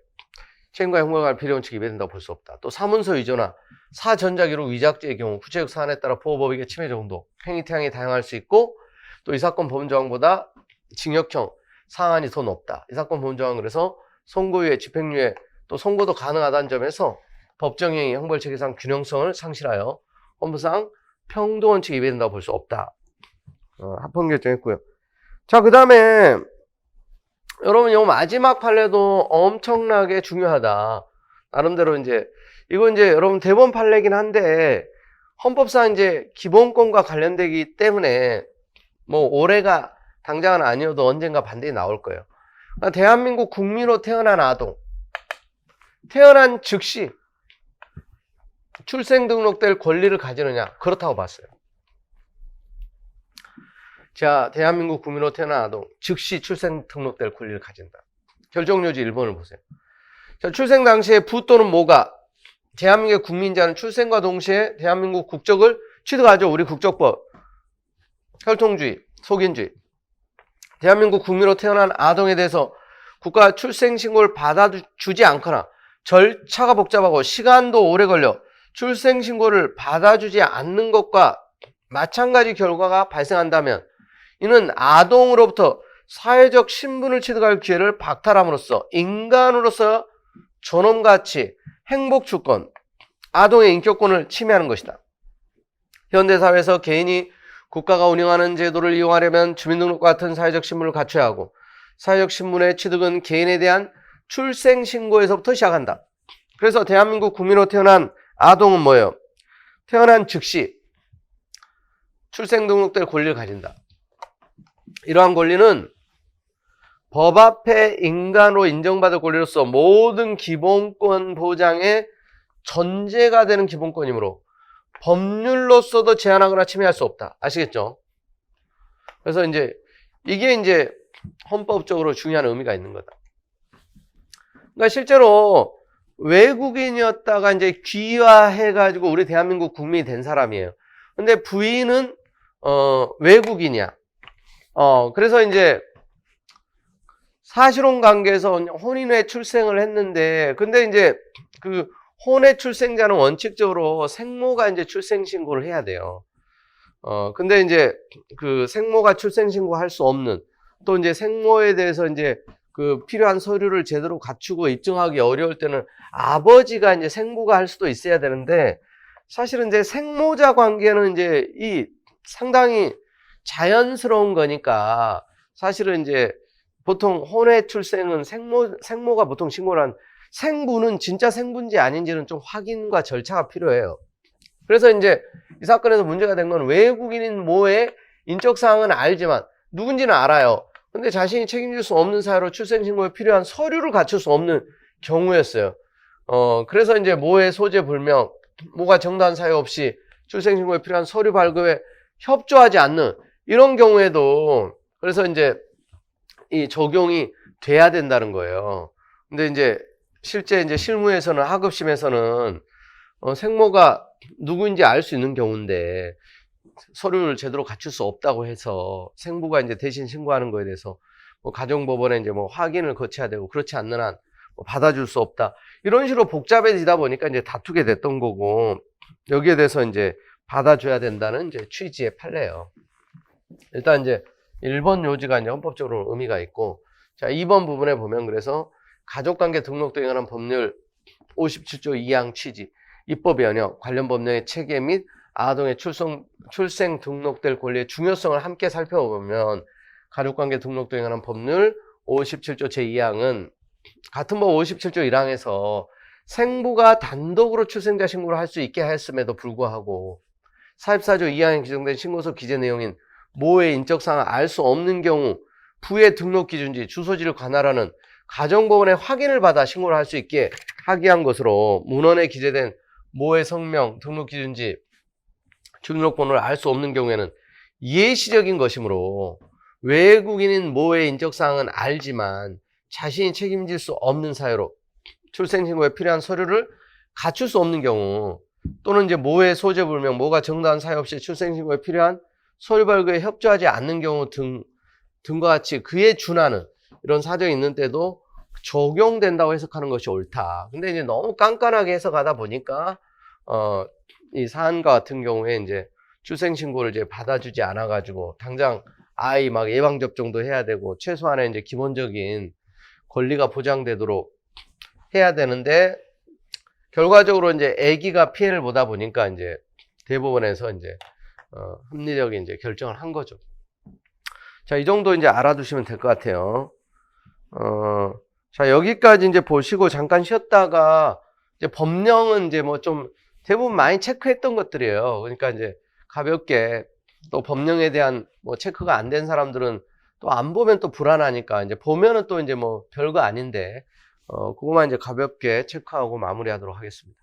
책임과 형벌관의 비례 원칙이 위배된다고 볼 수 없다. 또 사문서 위조나 사전자기록 위작죄의 경우 구체적 사안에 따라 보호법익의 침해 정도, 행위 태양이 다양할 수 있고, 또 이 사건 법원조항보다 징역형 상한이 더 높다. 이 사건 법원조항은 그래서 선고유예, 집행유예, 또 선고도 가능하다는 점에서 법정행위, 형벌체계상 균형성을 상실하여 헌법상 평등원칙이 위배된다고 볼 수 없다. 합헌 결정했고요. 자, 그 다음에 여러분 이 마지막 판례도 엄청나게 중요하다. 나름대로 이제 이거 이제 여러분 대법원 판례긴 한데 헌법상 이제 기본권과 관련되기 때문에 뭐 올해가 당장은 아니어도 언젠가 반드시 나올 거예요. 그러니까 대한민국 국민으로 태어난 아동, 태어난 즉시 출생 등록될 권리를 가지느냐, 그렇다고 봤어요. 자, 대한민국 국민으로 태어난 아동, 즉시 출생 등록될 권리를 가진다. 결정요지 1번을 보세요. 자, 출생 당시에 부 또는 모가 대한민국의 국민자는 출생과 동시에 대한민국 국적을 취득하죠. 우리 국적법. 혈통주의, 속인주의. 대한민국 국민으로 태어난 아동에 대해서 국가 출생신고를 받아주지 않거나 절차가 복잡하고 시간도 오래 걸려 출생신고를 받아주지 않는 것과 마찬가지 결과가 발생한다면 이는 아동으로부터 사회적 신분을 취득할 기회를 박탈함으로써 인간으로서 존엄가치, 행복주권, 아동의 인격권을 침해하는 것이다. 현대사회에서 개인이 국가가 운영하는 제도를 이용하려면 주민등록과 같은 사회적 신분을 갖춰야 하고 사회적 신분의 취득은 개인에 대한 출생신고에서부터 시작한다. 그래서 대한민국 국민으로 태어난 아동은 뭐예요? 태어난 즉시 출생등록될 권리를 가진다. 이러한 권리는 법 앞에 인간으로 인정받을 권리로서 모든 기본권 보장의 전제가 되는 기본권이므로 법률로서도 제한하거나 침해할 수 없다. 아시겠죠? 그래서 이게 헌법적으로 중요한 의미가 있는 거다. 그러니까 실제로 외국인이었다가 귀화해가지고 우리 대한민국 국민이 된 사람이에요. 근데 부인은 외국인이야. 그래서 사실혼 관계에서 혼인후에 출생을 했는데, 근데 그 혼외 출생자는 원칙적으로 생모가 출생신고를 해야 돼요. 근데 그 생모가 출생신고할 수 없는, 또 생모에 대해서 그 필요한 서류를 제대로 갖추고 입증하기 어려울 때는 아버지가 생부가 할 수도 있어야 되는데, 사실은 생모자 관계는 이 상당히 자연스러운 거니까, 사실은 보통 혼외 출생은 생모가 보통 신고를 한, 생부는 진짜 생부인지 아닌지는 좀 확인과 절차가 필요해요. 그래서 이 사건에서 문제가 된 건 외국인인 모의 인적사항은 알지만 누군지는 알아요. 근데 자신이 책임질 수 없는 사유로 출생신고에 필요한 서류를 갖출 수 없는 경우였어요. 그래서 모의 소재 불명, 모가 정당한 사유 없이 출생신고에 필요한 서류 발급에 협조하지 않는 이런 경우에도 그래서 이 적용이 돼야 된다는 거예요. 근데 실제 실무에서는 하급심에서는 생모가 누구인지 알 수 있는 경우인데 서류를 제대로 갖출 수 없다고 해서 생부가 대신 신고하는 거에 대해서 가정법원에 확인을 거쳐야 되고 그렇지 않는 한 받아줄 수 없다. 이런 식으로 복잡해지다 보니까 다투게 됐던 거고 여기에 대해서 받아줘야 된다는 취지의 판례예요. 일단 1번 요지가 헌법적으로 의미가 있고, 자, 2번 부분에 보면 그래서 가족관계 등록 등에 관한 법률 57조 2항 취지, 입법 연역, 관련 법령의 체계 및 아동의 출생 등록될 권리의 중요성을 함께 살펴보면 가족관계 등록 등에 관한 법률 57조 제2항은 같은 법 57조 1항에서 생부가 단독으로 출생자 신고를 할 수 있게 하였음에도 불구하고 44조 2항에 규정된 신고서 기재 내용인 모의 인적사항을 알 수 없는 경우 부의 등록 기준지, 주소지를 관할하는 가정법원의 확인을 받아 신고를 할 수 있게 하기 한 것으로 문헌에 기재된 모의 성명, 등록 기준지, 주민등록번호를 알 수 없는 경우에는 예시적인 것이므로 외국인인 모의 인적사항은 알지만 자신이 책임질 수 없는 사유로 출생신고에 필요한 서류를 갖출 수 없는 경우 또는 모의 소재 불명, 모가 정당한 사유 없이 출생신고에 필요한 서류 발급에 협조하지 않는 경우 등과 같이 그에 준하는 이런 사정이 있는 때도 적용된다고 해석하는 것이 옳다. 근데 너무 깐깐하게 해석하다 보니까 이 사안과 같은 경우에 출생신고를 받아주지 않아가지고 당장 아이 막 예방접종도 해야 되고 최소한의 기본적인 권리가 보장되도록 해야 되는데 결과적으로 아기가 피해를 보다 보니까 대법원에서 합리적인 결정을 한 거죠. 자, 이 정도 알아두시면 될 것 같아요. 자, 여기까지 보시고 잠깐 쉬었다가 법령은 좀 대부분 많이 체크했던 것들이에요. 그러니까 가볍게 또 법령에 대한 체크가 안 된 사람들은 또 안 보면 또 불안하니까 보면은 또 별거 아닌데 그거만 가볍게 체크하고 마무리하도록 하겠습니다.